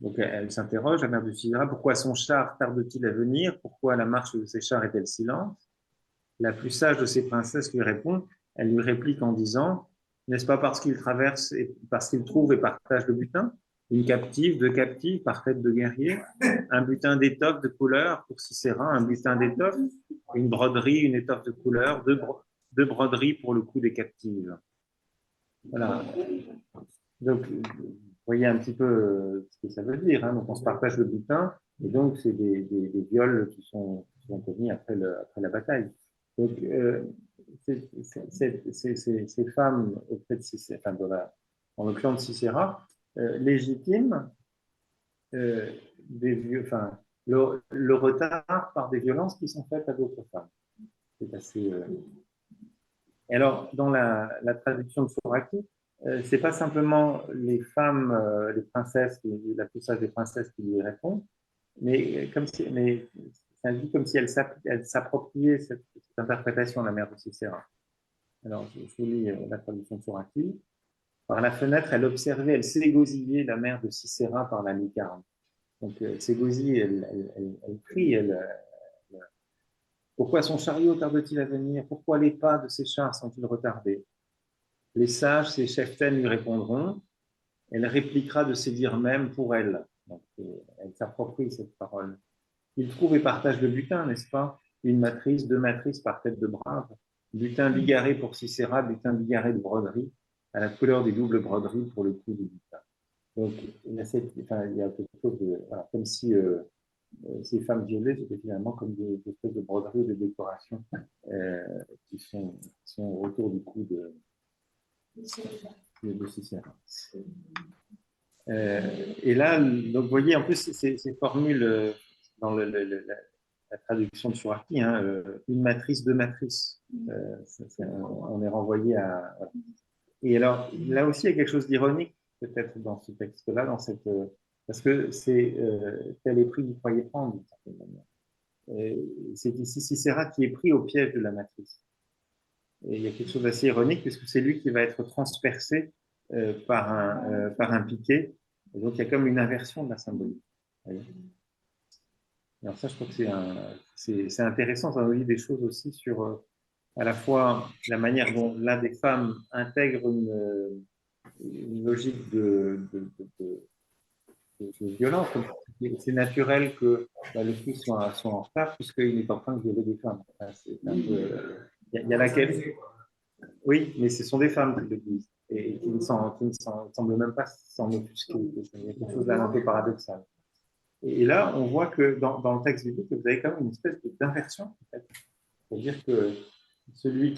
Donc, elle s'interroge, la mère de Sisera, pourquoi son char tarde-t-il à venir? Pourquoi la marche de ses chars est-elle si lente? La plus sage de ses princesses lui répond, elle lui réplique en disant, n'est-ce pas parce qu'il traverse et parce qu'il trouve et partage le butin? Une captive, deux captives, parfaites de guerriers, un butin d'étoffe de couleur pour Sisera, un butin d'étoffe, une broderie, une étoffe de couleur, deux broderies pour le cou des captives. Voilà. Donc, vous voyez un petit peu ce que ça veut dire. Hein. Donc, on se partage le butin, et donc, c'est des viols qui sont commis après la bataille. Donc, ces femmes auprès de Sisera, enfin dans le clan de Sisera, légitiment enfin, le retard par des violences qui sont faites à d'autres femmes. C'est assez. Et alors, dans la traduction de Souraki, c'est pas simplement les femmes, les princesses, la poussage des princesses qui lui répondent, mais ça dit comme si elle s'appropriait cette interprétation de la mère de Sisera. Alors, je vous lis la traduction de Souraki. Par la fenêtre, elle observait, elle s'égosillait la mère de Sisera par la lucarne. Donc, elle s'égosille, elle crie, pourquoi son chariot tarde-t-il à venir? Pourquoi les pas de ses chars sont-ils retardés? Les sages, ses cheftaines lui répondront. Elle répliquera de ses dires même pour elle. Donc, elle s'approprie cette parole. Il trouve et partage le butin, n'est-ce pas? Une matrice, deux matrices par tête de brave. Butin bigarré pour Sisera, butin bigarré de broderie, à la couleur des doubles broderies pour le coup du butin. Donc, il y a quelque chose de. Voilà, comme si ces femmes violées, c'était finalement comme des espèces de broderies ou de décorations qui sont autour du cou de Sisera. Et là, donc, vous voyez, en plus, ces formules dans la traduction de Souraki, hein, une matrice, deux matrices. On est renvoyé à. Voilà. Et alors, là aussi, il y a quelque chose d'ironique, peut-être, dans ce texte-là, parce que c'est tel est pris, vous croyez prendre, d'une certaine manière. C'est ici Sisera qui est pris au piège de la matrice. Et il y a quelque chose d'assez ironique, puisque c'est lui qui va être transpercé par un piquet. Et donc, il y a comme une inversion de la symbolique. Alors ça, je trouve que c'est intéressant, ça nous dit des choses aussi sur à la fois la manière dont l'un des femmes intègre une logique de violence. C'est naturel que le fils soit en retard puisqu'il est en train de violer des femmes. Il y a laquelle. Oui, mais ce sont des femmes qui le disent et qui ne semblent même pas s'en offusquer. Il y a quelque chose d'un peu paradoxal. Et là, on voit que dans le texte biblique, vous avez quand même une espèce d'inversion. En fait. C'est-à-dire que celui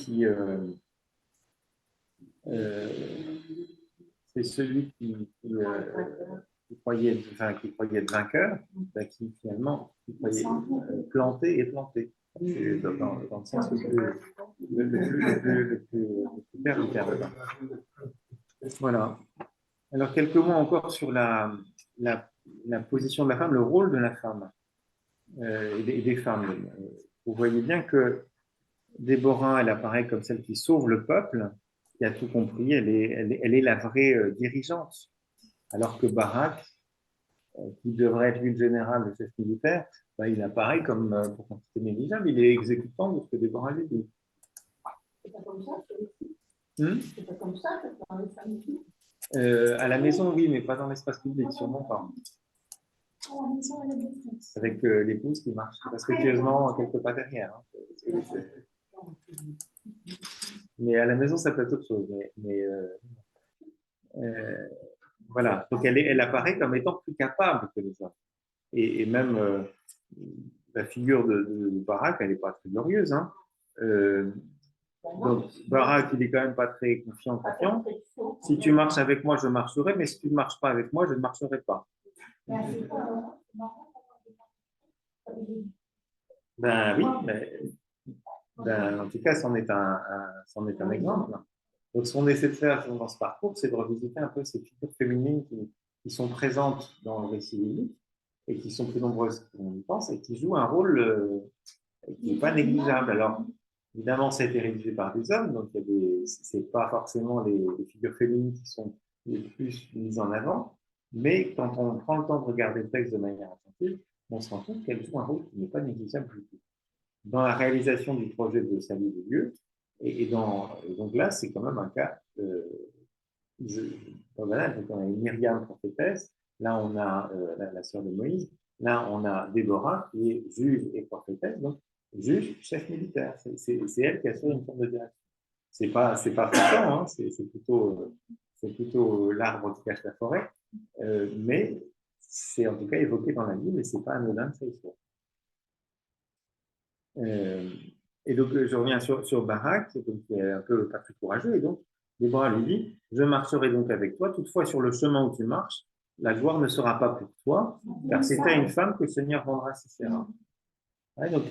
c'est celui qui croyait être vainqueur, qui finalement croyait planter et planter. C'est dans le sens le plus clair du terme. Voilà. Alors, quelques mots encore sur la position de la femme, le rôle de la femme et des femmes. Vous voyez bien que Déborah, elle apparaît comme celle qui sauve le peuple, qui a tout compris, elle est la vraie dirigeante. Alors que Barak, qui devrait être l'une générale, le chef militaire, il apparaît comme, pour quantité négligeable, il est exécutant de ce que Déborah lui dit. C'est pas comme ça, c'est pas comme ça que dans les familles. À la maison, oui, mais pas dans l'espace public, sûrement pas. Avec l'épouse qui marche respectueusement quelque part derrière. Hein. Mais à la maison, ça peut être autre chose. Voilà. Donc, elle apparaît comme étant plus capable que les hommes. Et même la figure de Barak, elle n'est pas très glorieuse. Hein. Donc, Barak, il n'est quand même pas très confiant. Si tu marches avec moi, je marcherai, mais si tu ne marches pas avec moi, je ne marcherai pas. Ben oui, mais en tout cas, c'en est un exemple. Donc, ce qu'on essaie de faire dans ce parcours, c'est de revisiter un peu ces figures féminines qui sont présentes dans le récit biblique et qui sont plus nombreuses qu'on y pense et qui jouent un rôle qui n'est pas négligeable. Alors, évidemment, ça a été rédigé par des hommes, donc ce n'est pas forcément les figures féminines qui sont les plus mises en avant, mais quand on prend le temps de regarder le texte de manière attentive, on se rend compte qu'elles jouent un rôle qui n'est pas négligeable du tout. Dans la réalisation du projet de salut de Dieu, et donc là, c'est quand même un cas. Voilà, donc on a une Myriam prophétesse, là on a la sœur de Moïse, là on a Déborah qui est juge et prophétesse, donc juge, chef militaire. C'est elle qui assure une forme de direction. C'est pas fréquent, hein, c'est plutôt l'arbre qui cache la forêt, mais c'est en tout cas évoqué dans la Bible et c'est pas anodin de ça histoire. Et donc, je reviens sur Barak, donc, qui est un peu pas très courageux. Et donc, Déborah lui dit, je marcherai donc avec toi. Toutefois, sur le chemin où tu marches, la gloire ne sera pas pour toi, car c'est à une femme que le Seigneur rendra Sisera. Ouais, donc,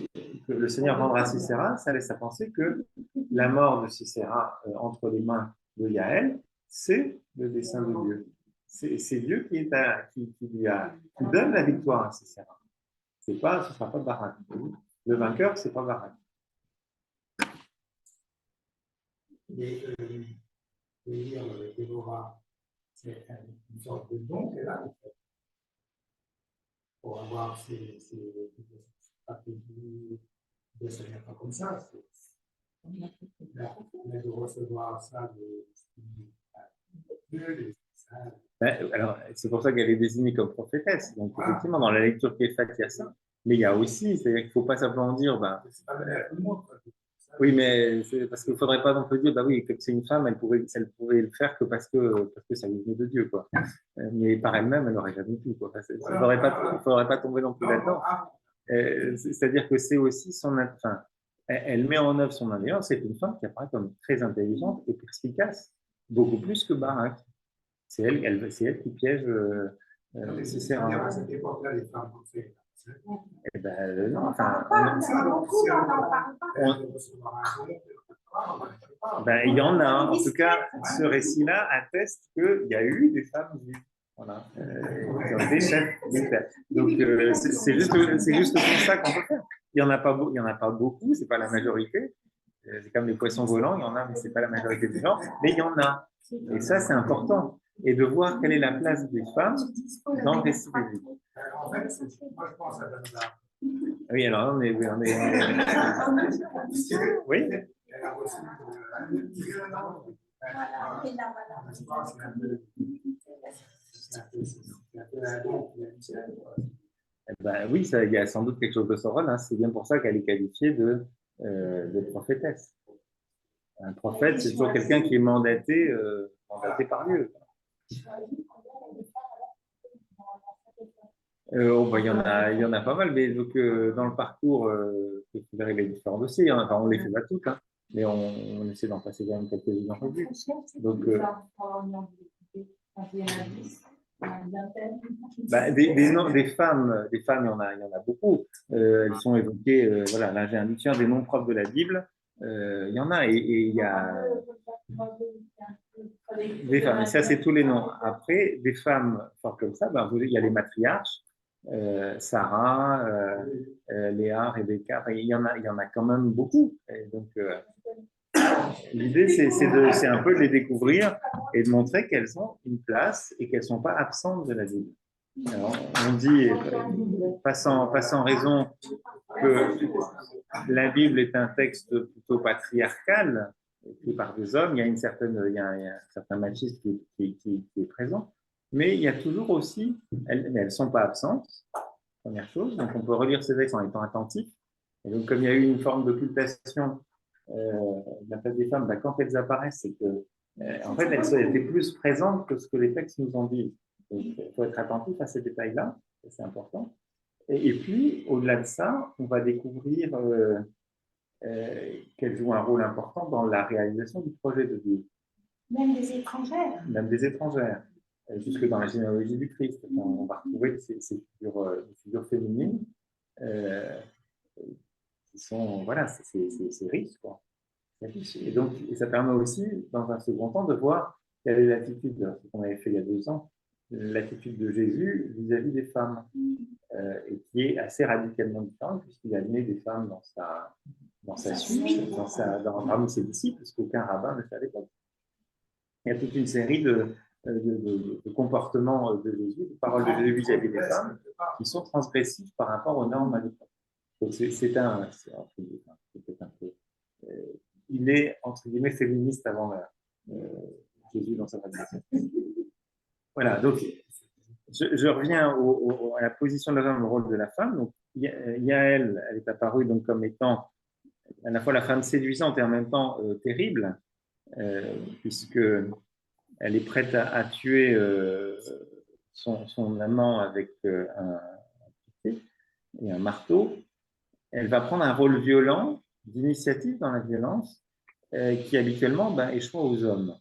que le Seigneur rendra Sisera, ça laisse à penser que la mort de Sisera entre les mains de Yaël, c'est le dessein de Dieu. C'est Dieu qui donne la victoire à Sisera. Ce ne sera pas Barak. Le vainqueur, ce n'est pas Barak. Mais dire Déborah, c'est une sorte de don qu'elle a, en fait, pour avoir ces stratégies de se mettre comme ça. Mais de recevoir ça de Dieu, Alors, c'est pour ça qu'elle est désignée comme prophétesse. Donc, effectivement, dans la lecture qui est faite, il y a ça. Mais il y a aussi, c'est-à-dire qu'il ne faut pas simplement dire, c'est pas donné à tout le monde. oui, mais c'est parce qu'il ne faudrait pas non plus dire, oui, que c'est une femme, elle pouvait le faire que parce que ça lui venait de Dieu, quoi. Mais par elle-même, elle n'aurait jamais pu, quoi. Il ne faudrait pas tomber non plus là-dedans. C'est-à-dire que c'est aussi enfin, elle met en œuvre son alliance. C'est une femme qui apparaît comme très intelligente et perspicace, beaucoup plus que Barak. C'est elle qui piège Cicéron. À cette époque-là, les femmes ont fait. Eh ben, non, enfin, il y en a. En tout cas, ce récit-là atteste qu'il y a eu des femmes juives. Voilà, qui ont été chefs militaires. Donc, c'est juste pour ça qu'on peut faire. Il n'y en a pas beaucoup, c'est pas la majorité. C'est comme les poissons volants, il y en a, mais c'est pas la majorité des gens. Mais il y en a. Et ça, c'est important. Et de voir quelle est la place des femmes dans le récit biblique. En fait, moi, je pense à Dana. Oui, alors on est. Oui. Elle a reçu oui, il y a sans doute quelque chose de son rôle. Hein. C'est bien pour ça qu'elle est qualifiée de prophétesse. Un prophète, c'est toujours quelqu'un qui est mandaté par Dieu. Il y en a pas mal, mais donc, dans le parcours, vous verrez les différents dossiers. Hein. Enfin, on les fait pas toutes, hein, mais on essaie d'en passer quand même quelques-unes en revue. Donc, des femmes, il y en a beaucoup. Elles sont évoquées, voilà, là j'ai un dictionnaire des noms propres de la Bible. Il y en a, et il y a des femmes, et ça c'est tous les noms. Après, des femmes fortes comme ça, il y a les matriarches, Sarah, Léa, Rebecca, il y en a quand même beaucoup. Et donc, l'idée, c'est un peu de les découvrir et de montrer qu'elles ont une place et qu'elles ne sont pas absentes de la Bible. Alors, on dit, pas sans raison, que la Bible est un texte plutôt patriarcal, écrit par des hommes. Il y a un certain machisme qui est présent. Mais il y a toujours aussi, elles ne sont pas absentes, première chose. Donc, on peut relire ces textes en étant attentif. Et donc, comme il y a eu une forme d'occultation de la place des femmes, quand elles apparaissent, c'est que, en fait, elles étaient plus présentes que ce que les textes nous en disent. Donc, il faut être attentif à ces détails-là, c'est important. Et puis, au-delà de ça, on va découvrir qu'elles jouent un rôle important dans la réalisation du projet de Dieu. Même des étrangères. Même des étrangères. Jusque dans la généalogie du Christ, on va retrouver ces figures féminines qui sont, voilà, c'est riche, quoi. Et donc, ça permet aussi, dans un second temps, de voir quelle est l'attitude, ce qu'on avait fait il y a 2 ans, l'attitude de Jésus vis-à-vis des femmes, et qui est assez radicalement différente, puisqu'il a amené des femmes dans sa suite, parmi ses disciples, parce qu'aucun rabbin ne savait pas. Il y a toute une série de comportements de Jésus, de paroles de Jésus vis-à-vis des femmes, qui sont transgressifs par rapport aux normes à l'époque. Donc, il est, entre guillemets, féministe avant Jésus dans sa réalisation. Voilà, donc, je reviens à la position de la femme, au rôle de la femme. Donc, Yaël, elle est apparue donc, comme étant à la fois la femme séduisante et en même temps terrible, puisque elle est prête à tuer son amant avec un piquet et un marteau. Elle va prendre un rôle violent d'initiative dans la violence qui habituellement échoue aux hommes.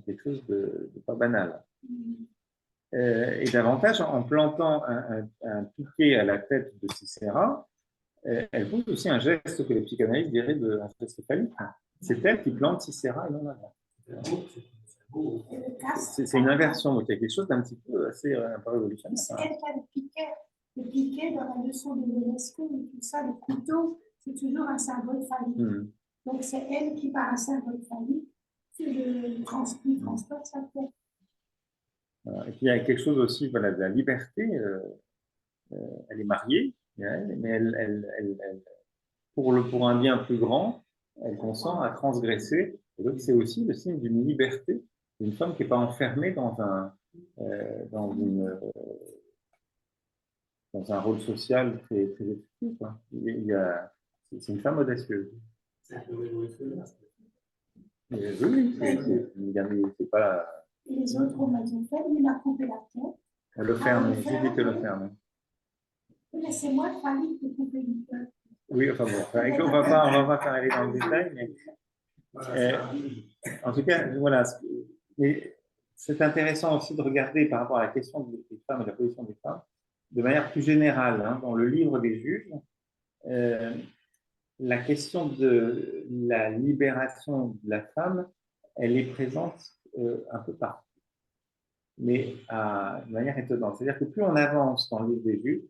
Quelque chose de pas banal. Et davantage, en plantant un piquet à la tête de Cicéra, elle pose aussi un geste que les psychanalystes diraient d'un geste phallique. C'est elle qui plante Cicéra et non avant. C'est une inversion, donc il y a quelque chose d'un petit peu assez un peu révolutionnaire. C'est elle qui a le piquet dans la leçon de Ionesco, et tout ça, le couteau, c'est toujours un symbole phallique. Donc c'est elle qui, par un symbole phallique, transporte sa tête. Et puis il y a quelque chose aussi de la liberté. Elle est mariée, mais pour un bien plus grand, elle consent à transgresser. Et donc c'est aussi le signe d'une liberté, d'une femme qui n'est pas enfermée dans un rôle social très effectif. C'est une femme audacieuse. C'est un peu révolutionnaire. Oui, c'est pas. Et les autres, on m'a dit, il a coupé la tête. Elle le ferme, Judith le ferme. Mais c'est moi, phallique, de couper une tête. Oui, enfin bon, on va pas faire aller dans le détail, mais en tout cas, voilà. Mais c'est intéressant aussi de regarder par rapport à la question des femmes et la position des femmes, de manière plus générale, dans le livre des juges, la question de la libération de la femme, elle est présente un peu partout, mais de manière étonnante. C'est-à-dire que plus on avance dans le livre des juges,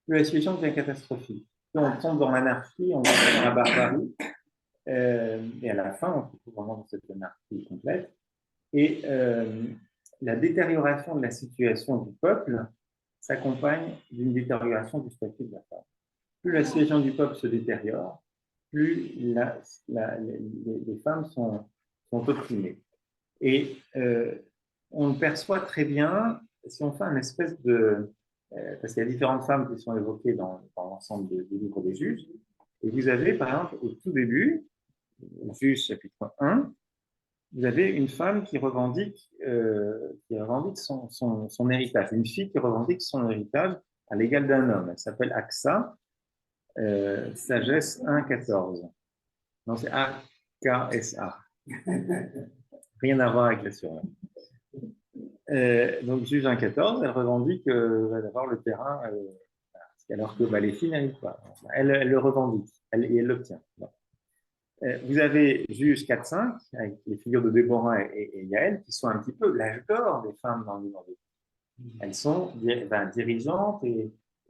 plus la situation devient catastrophique. Plus on tombe dans l'anarchie, on tombe dans la barbarie, et à la fin, on se trouve vraiment dans cette anarchie complète. Et la détérioration de la situation du peuple s'accompagne d'une détérioration du statut de la femme. Plus la situation du peuple se détériore, plus les femmes sont opprimées. Et on le perçoit très bien si on fait une espèce de... parce qu'il y a différentes femmes qui sont évoquées dans l'ensemble du livre des juges. Et vous avez, par exemple, au tout début, Juges chapitre 1, vous avez une femme qui revendique son héritage, une fille qui revendique son héritage à l'égal d'un homme. Elle s'appelle Aksa, Sagesse 1.14. Non, c'est A-K-S-A. Rien à voir avec la surnom. Donc, Juge 1.14, elle revendique d'avoir le terrain, alors que les filles n'arrivent pas. Elle le revendique, et elle l'obtient. Vous avez Juge 4.5, avec les figures de Déborah et Yaël, qui sont un petit peu l'âge d'or des femmes dans le livre des Juges. Elles sont dirigeantes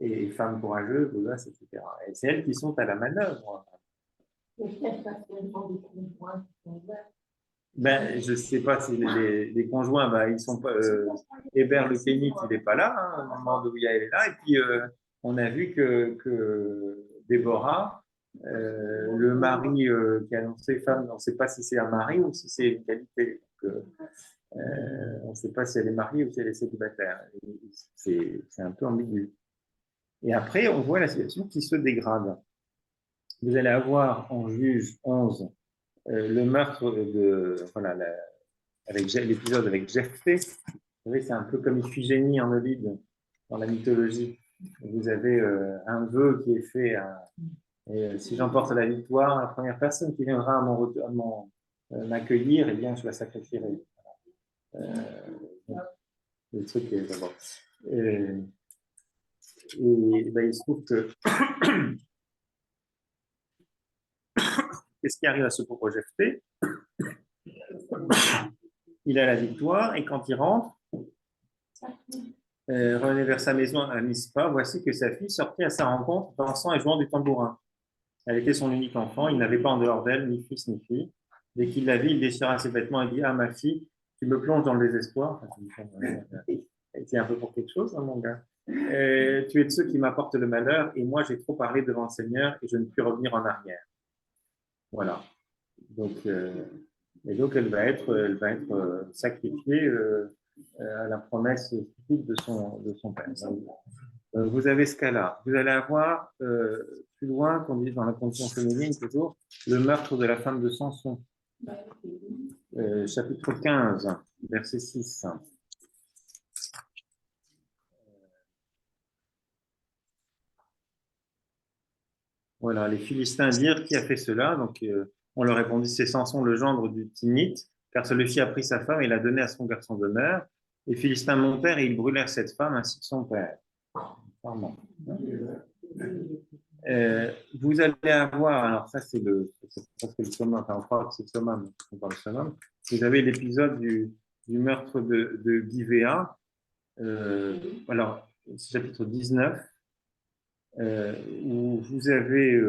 et femmes courageuses, etc. Et c'est elles qui sont à la manœuvre. Je ne sais pas si les conjoints, ils sont pas. Hébert le Kénite, il n'est pas là, au moment où Yaël est là. Et puis, on a vu que Déborah, le mari qui a annoncé femme, on ne sait pas si c'est un mari ou si c'est une qualité. Donc, on ne sait pas si elle est mariée ou si elle est célibataire. C'est un peu ambigu. Et après, on voit la situation qui se dégrade. Vous allez avoir en Juge 11 le meurtre avec l'épisode avec Jephthé. Vous savez, c'est un peu comme Iphigénie en Ovid dans la mythologie. Vous avez un vœu qui est fait et si j'emporte la victoire, la première personne qui viendra m'accueillir, eh bien, je la sacrifierai. Le truc est d'abord. Et il se trouve que qu'est-ce qui arrive à ce pauvre Jephthé? Il a la victoire et quand il rentre, revenait vers sa maison à Mispa, voici que sa fille sortit à sa rencontre, dansant et jouant du tambourin. Elle était son unique enfant, il n'avait pas en dehors d'elle ni fils ni fille. Dès qu'il la vit, il déchira ses vêtements et dit « Ah, ma fille, tu me plonges dans le désespoir. » C'est un peu pour quelque chose, hein, mon gars. Tu es de ceux qui m'apportent le malheur et moi, j'ai trop parlé devant le Seigneur et je ne puis revenir en arrière. Voilà. Donc, elle va être sacrifiée à la promesse stupide de son père. Vous avez ce cas-là. Vous allez avoir plus loin, qu'on dit dans la condition féminine toujours, le meurtre de la femme de Samson. Chapitre 15, verset 6. Voilà, les Philistins dirent qui a fait cela. Donc, on leur répondit, c'est Samson, le gendre du Timnite, car celui-ci a pris sa femme et l'a donnée à son garçon d'honneur. Les Philistins montèrent et ils brûlèrent cette femme ainsi que son père. Pardon. Vous allez avoir, alors ça c'est presque le summum, enfin on croit que c'est le summum, on parle de summum. Vous avez l'épisode du meurtre de Givéa. Alors, c'est chapitre 19, où vous avez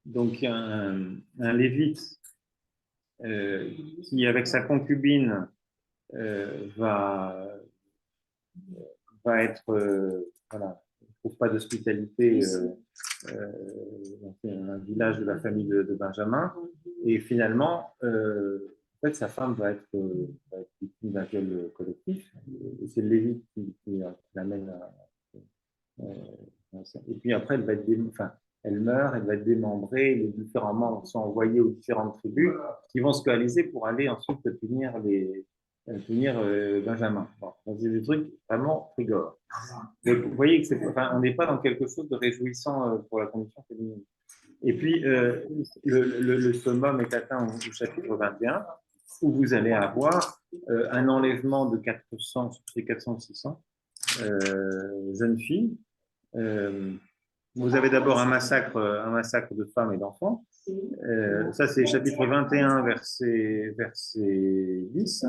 donc un Lévite qui, avec sa concubine, va être, voilà, ne trouve pas d'hospitalité dans un village de la famille de Benjamin. Et finalement, en fait, sa femme va être victime d'un viol collectif. Et c'est le Lévite qui l'amène à. Et puis après, elle meurt, elle va être démembrée, les différents membres sont envoyés aux différentes tribus qui vont se coaliser pour aller ensuite punir Benjamin. Bon, c'est des trucs vraiment rigolos. Donc, vous voyez que on n'est pas dans quelque chose de réjouissant pour la condition féminine. Et puis, le summum est atteint au chapitre 21, où vous allez avoir un enlèvement de 400, c'est 400-600 jeunes filles. Vous avez d'abord un massacre de femmes et d'enfants. Ça, c'est chapitre 21, verset 10.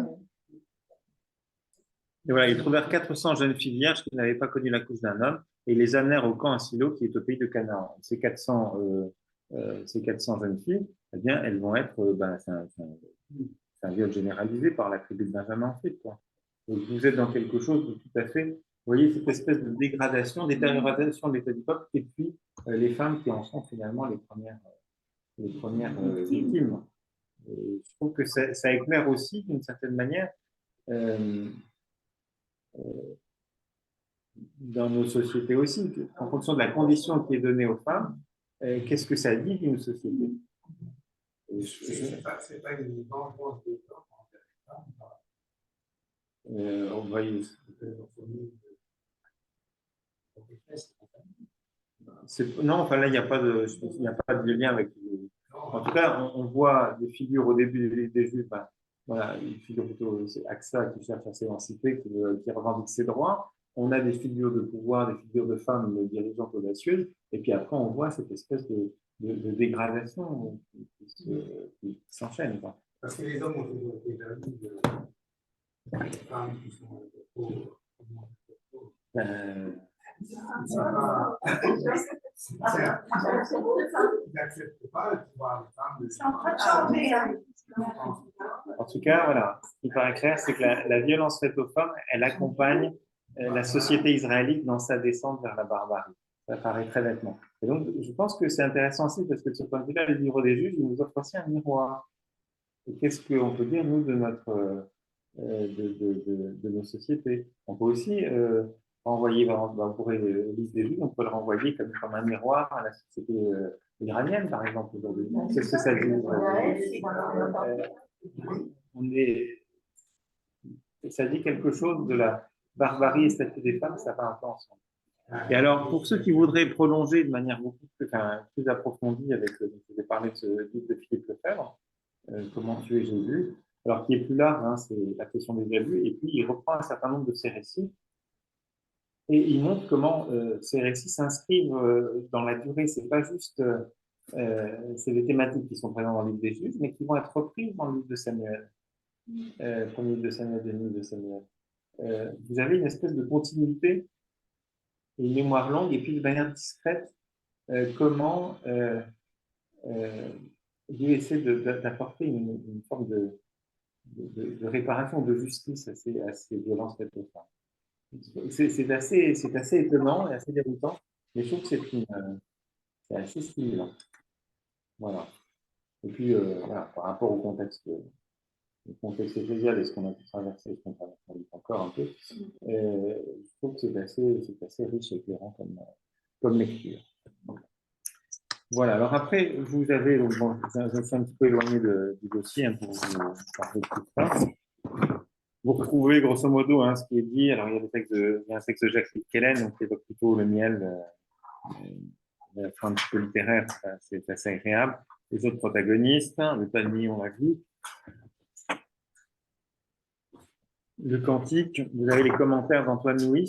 Et voilà, ils trouvèrent 400 jeunes filles vierges qui n'avaient pas connu la couche d'un homme et les amenèrent au camp à Silo, qui est au pays de Canaan. Ces 400 jeunes filles, eh bien, elles vont être, c'est un viol généralisé par la tribu de Benjamin ensuite, quoi. Donc, vous êtes dans quelque chose de tout à fait, vous voyez, cette espèce de dégradation, détérioration de l'état du peuple, et puis les femmes qui en sont finalement les premières victimes. Et je trouve que ça éclaire aussi, d'une certaine manière, dans nos sociétés aussi, en fonction de la condition qui est donnée aux femmes, qu'est-ce que ça dit d'une société? C'est pas une vengeance des hommes envers les femmes. On va y... Non, enfin là, il n'y a pas de lien avec. En tout cas, on voit des figures au début des Juifs. Voilà, une figure plutôt, c'est Axa qui cherche à s'émanciper, qui revendique ses droits. On a des figures de pouvoir, des figures de femmes dirigeantes audacieuses. Et puis après, on voit cette espèce de dégradation qui s'enchaîne. Parce que les hommes ont toujours été jaloux des femmes qui sont pauvres. Ils n'acceptent pas de pouvoir des femmes. C'est en train de changer. En tout cas, voilà, ce qui paraît clair, c'est que la violence faite aux femmes, elle accompagne la société israélite dans sa descente vers la barbarie. Ça paraît très nettement. Et donc, je pense que c'est intéressant aussi parce que de ce point de vue-là, le livre des Juges, il nous offre aussi un miroir. Et qu'est-ce qu'on peut dire, nous, de nos sociétés? On peut aussi renvoyer, on pourrait le livre des Juges, on peut le renvoyer comme un miroir à la société iranienne, par exemple, aujourd'hui. Qu'est-ce que ça dit? Ça dit quelque chose de la barbarie et statut des femmes, ça va un peu ensemble. Et alors, pour ceux qui voudraient prolonger de manière beaucoup plus approfondie avec, je vous ai parlé de ce livre de Philippe Lefebvre, Comment tuer Jésus, alors qui est plus large, hein, c'est la question des abus, et puis il reprend un certain nombre de ces récits, et il montre comment ces récits s'inscrivent dans la durée. C'est pas juste, c'est des thématiques qui sont présentes dans le livre des Juges, mais qui vont être reprises dans le livre de Samuel, premier livre de Samuel, deuxième livre de Samuel. Vous avez une espèce de continuité, une mémoire longue, et puis de manière discrète, comment Dieu essaie d'apporter une forme de réparation, de justice à ces violences faites aux femmes. C'est assez étonnant et assez déroutant, mais je trouve que c'est assez stimulant. Voilà. Et puis, voilà, par rapport au contexte ecclésial et ce qu'on a pu traverser, ce qu'on traverse encore un peu, je trouve que c'est assez riche et éclairant comme lecture. Voilà, alors après, vous avez, bon, je me suis un petit peu éloigné du dossier hein, pour vous parler de tout ça. Vous retrouvez grosso modo hein, ce qui est dit. Alors, il y a un texte de Jacques Kellen, donc qui évoque plutôt le miel la fin un petit peu littéraire, c'est assez agréable. Les autres protagonistes, le Tani, on l'a vu. Le Cantique, vous avez les commentaires d'Antoine Louis,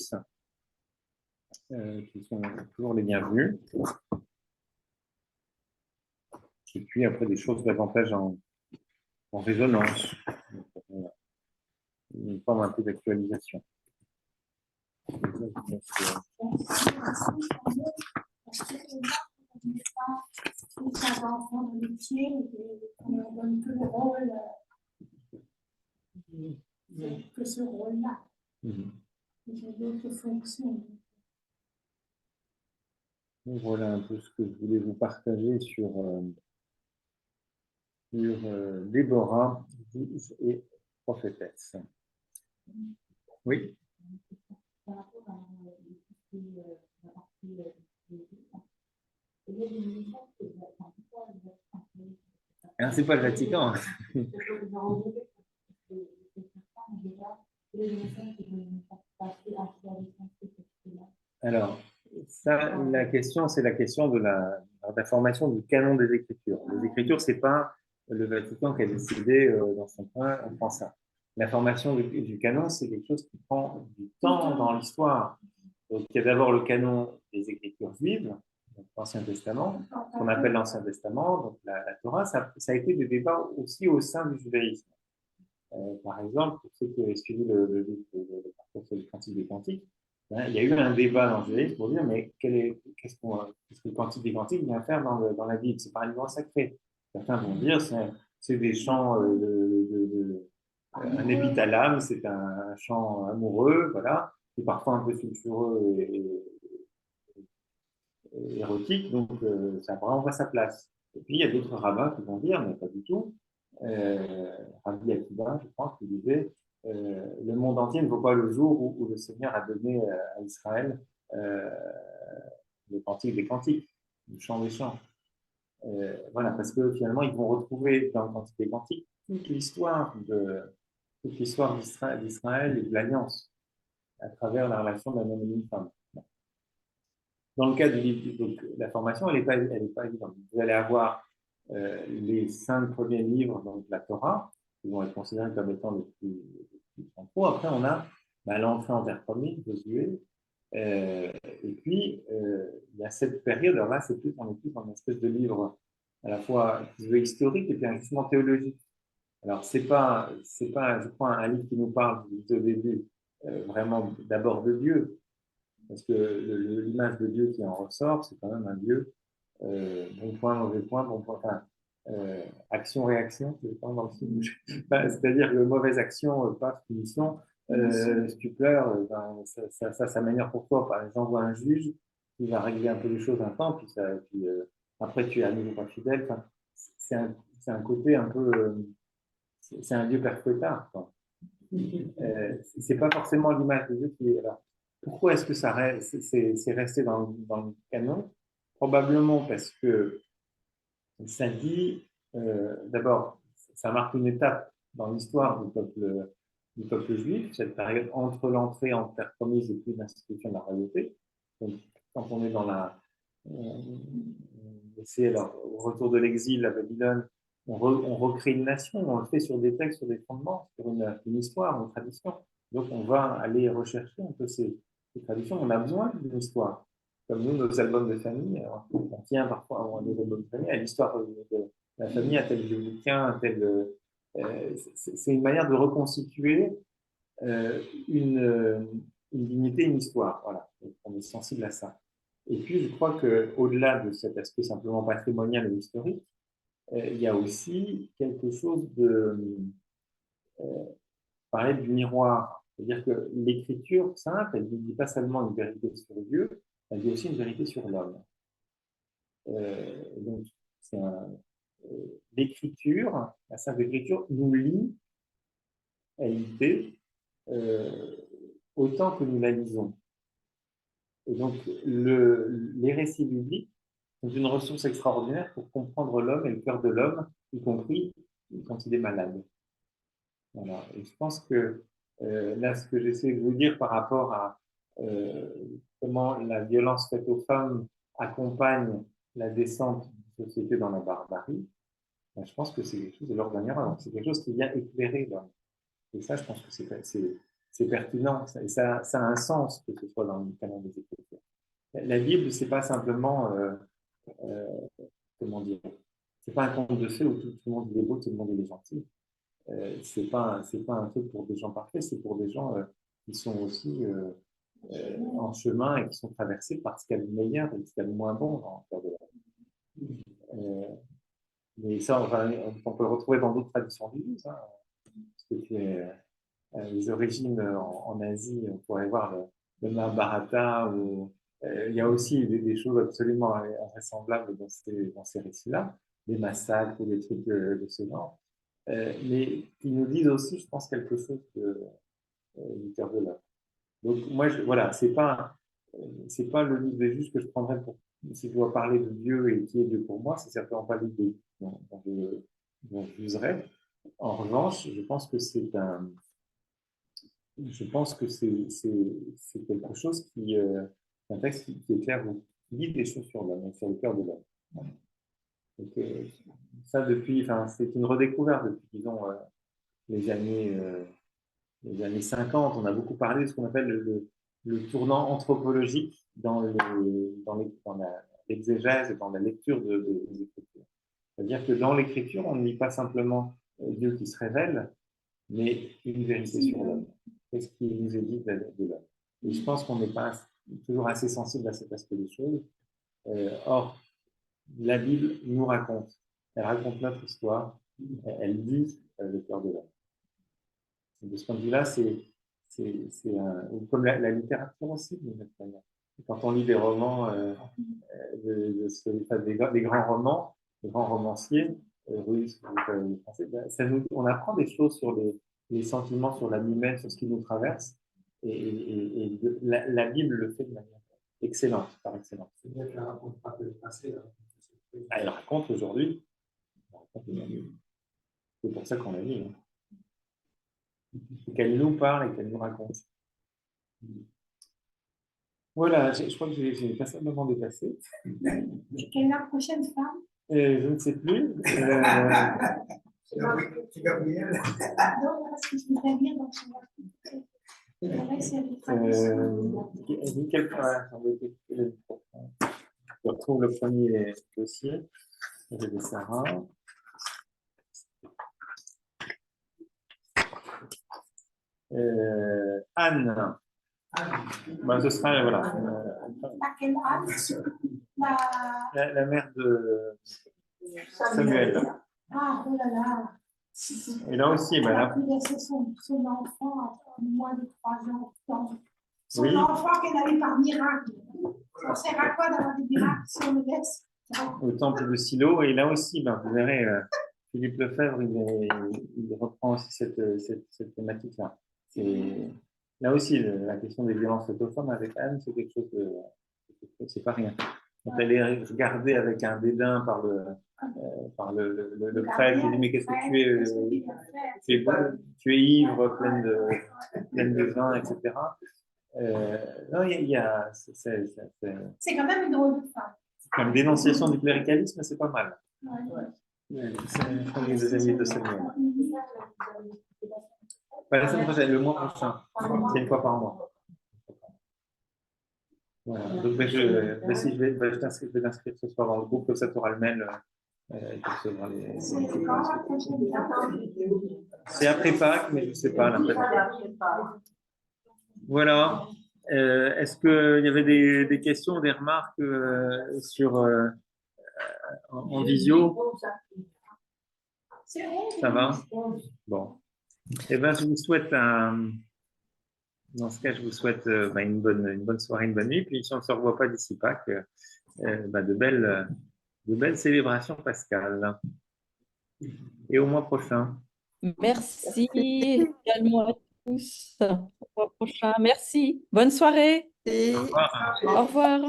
qui sont toujours les bienvenus. Et puis après, des choses davantage en résonance. Une forme un peu d'actualisation. Que ce rôle-là. Mhm. Il y a d'autres fonctions. Donc, voilà un peu ce que je voulais vous partager sur Déborah, Ruth et prophétesse. Oui. Par rapport à la partie il y a des messages que vous avez. Alors, c'est pas le Vatican. Alors, ça, la question, c'est la question de la formation du canon des Écritures. Les Écritures, c'est pas le Vatican qui a décidé dans son coin, on prend ça. La formation du canon, c'est quelque chose qui prend du temps dans l'histoire. Donc, il y a d'abord le canon des Écritures juives, l'Ancien Testament, qu'on appelle l'Ancien Testament, donc la Torah. Ça a été des débats aussi au sein du judaïsme. Par exemple, pour ceux qui avaient suivi le parcours sur le Cantique des Cantiques, il y a eu un débat dans le judaïsme pour dire mais qu'est-ce que le Cantique des Cantiques vient faire dans la Bible? C'est pas un livre sacré. Certains vont dire c'est des chants, un épithalame, c'est un chant amoureux, voilà, qui est parfois un peu sulfureux et érotique, donc ça prend vraiment pas sa place. Et puis il y a d'autres rabbins qui vont dire, mais pas du tout. Rabbi Akiva, je pense, qui disait le monde entier ne vaut pas le jour où le Seigneur a donné à Israël le cantique des cantiques, le chant des chants. Voilà, parce que finalement, ils vont retrouver dans le cantique des cantiques toute l'histoire d'Israël et de l'Alliance à travers la relation d'un homme et d'une femme. Dans le cas du livre, donc, la formation, elle n'est pas évidente. Vous allez avoir les 5 premiers livres, donc la Torah, qui vont être considérés comme étant les plus centraux. Après, on a l'entrée en terre promise, Josué. Et puis, il y a cette période, alors là, on est plus dans une espèce de livre à la fois qui se veut historique et puis un jugement théologique. Alors, c'est pas, je crois, un livre qui nous parle, je disais au début, vraiment d'abord de Dieu, parce que l'image de Dieu qui en ressort, c'est quand même un Dieu bon point, mauvais point, bon point, enfin, action-réaction, c'est-à-dire que mauvaise action, pas punition. Si tu pleures, ça m'énerve pour toi. Par exemple, j'envoie un juge qui va régler un peu les choses un temps, puis après tu es à nouveau pas fidèle. Enfin, c'est un côté un peu, c'est un Dieu perpétuel. C'est pas forcément l'image de Dieu qui est là. Pourquoi est-ce que c'est resté dans le canon? Probablement parce que ça dit, d'abord, ça marque une étape dans l'histoire du peuple juif, cette période entre l'entrée en terre promise et puis l'institution de la royauté. Donc, quand on est dans au retour de l'exil à Babylone, on recrée une nation, on le fait sur des textes, sur des fondements, sur une histoire, une tradition. Donc, on va aller rechercher un peu ces traditions. On a besoin d'une histoire. Comme nous, nos albums de famille, on tient parfois à des albums de famille, à l'histoire de la famille, à tel bouquin, à tel. C'est une manière de reconstituer une dignité, une histoire. Voilà, donc, on est sensible à ça. Et puis, je crois qu'au-delà de cet aspect simplement patrimonial et historique, il y a aussi quelque chose parler du miroir. C'est-à-dire que l'écriture simple, elle ne dit pas seulement une vérité sur Dieu, elle dit aussi une vérité sur l'homme. Donc, l'écriture, la Sainte Écriture, nous lie à l'idée autant que nous la lisons. Et donc, les récits bibliques sont une ressource extraordinaire pour comprendre l'homme et le cœur de l'homme, y compris quand il est malade. Voilà. Et je pense que là, ce que j'essaie de vous dire par rapport à comment la violence faite aux femmes accompagne la descente de la société dans la barbarie, ben, je pense que c'est quelque chose de l'ordre d'un miracle. C'est quelque chose qui vient éclairer l'homme. Et ça, je pense que c'est pertinent. Et ça a un sens que ce soit dans le canon des Écritures. La Bible, c'est pas simplement, comment dire, c'est pas un conte de fées où tout le monde est beau, tout le monde est gentil. C'est pas un truc pour des gens parfaits, c'est pour des gens qui sont aussi en chemin et qui sont traversés par ce qu'il y a de meilleur et ce qu'il y a de moins bon dans le cœur de l'homme. Mais ça, on peut le retrouver dans d'autres traditions religieuses. Hein. Parce que les origines en Asie, on pourrait voir le Mahabharata, où il y a aussi des choses absolument invraisemblables dans ces récits-là, des massacres ou des trucs de ce genre. Mais qui nous disent aussi, je pense, quelque chose du cœur de l'homme. Donc, moi, voilà, c'est pas le livre des juges que je prendrais pour, si je dois parler de Dieu et qui est Dieu pour moi, c'est certainement pas le livre dont je jugerais. En revanche, je pense que c'est quelque chose un texte qui éclaire ou qui dit des choses sur l'homme, sur le cœur de l'homme. Donc, ça, c'est une redécouverte depuis, disons, les années 50. On a beaucoup parlé de ce qu'on appelle le tournant anthropologique dans l'exégèse et dans la lecture des Écritures. C'est-à-dire que dans l'Écriture, on ne lit pas simplement Dieu qui se révèle, mais une vérité sur l'homme. Qu'est-ce qui nous est dit de l'homme? Et je pense qu'on n'est pas toujours assez sensible à cet aspect des choses. Or, la Bible nous raconte. Elle raconte notre histoire. Elle dit le cœur de l'homme. De ce point de vue-là, comme la littérature aussi, d'une certaine manière. Quand on lit des romans, des grands romans, des grands romanciers, russes, français, on apprend des choses sur les sentiments, sur l'âme humaine, sur ce qui nous traverse. Et la Bible le fait de manière excellente, par excellence. C'est vrai qu'elle ne raconte pas que le passé. Elle raconte aujourd'hui. C'est pour ça qu'on la lit. Qu'elle nous parle et qu'elle nous raconte. Voilà, je crois que j'ai passablement dépassé. Quelle est la prochaine femme? Je ne sais plus. C'est Gabriel. Non, parce que je voudrais lire dans son article. C'est vrai que c'est des traditions. Je retrouve le premier dossier. J'ai Sarah. Anne. Ce sera, voilà. Laquelle Anne? La mère de Samuel. Ah, oh là là. Et là aussi, elle a pu laisser son enfant à moins de 3 ans. Son enfant qu'elle avait par miracle. Ça sert à quoi d'avoir des miracles si on le laisse? Au temple de Silo. Et là aussi, vous verrez, Philippe Lefebvre, il reprend aussi cette thématique-là. Là aussi, la question des violences faites aux femmes avec Anne, c'est quelque chose c'est pas rien. Quand elle est regardée avec un dédain par le prêtre, il dit mais qu'est-ce que tu es ivre, pleine de vin, etc. Non, c'est quand même une drôle de femme. Comme dénonciation du cléricalisme, c'est pas mal. C'est comme les amis de Samuel. La semaine prochaine, le mois prochain, c'est une fois par mois. Voilà. Donc, je vais t'inscrire ce soir dans le groupe, comme ça tu auras le mail. C'est après Pâques, mais je ne sais pas. Voilà. Est-ce qu'il y avait des questions, des remarques en visio? Ça va? Bon. Eh bien, je vous souhaite dans ce cas, je vous souhaite une bonne soirée, une bonne nuit. Puis si on ne se revoit pas d'ici Pâques, de belles célébrations pascales. Et au mois prochain. Merci également à tous. Au mois prochain. Merci. Bonne soirée. Au revoir. Au revoir.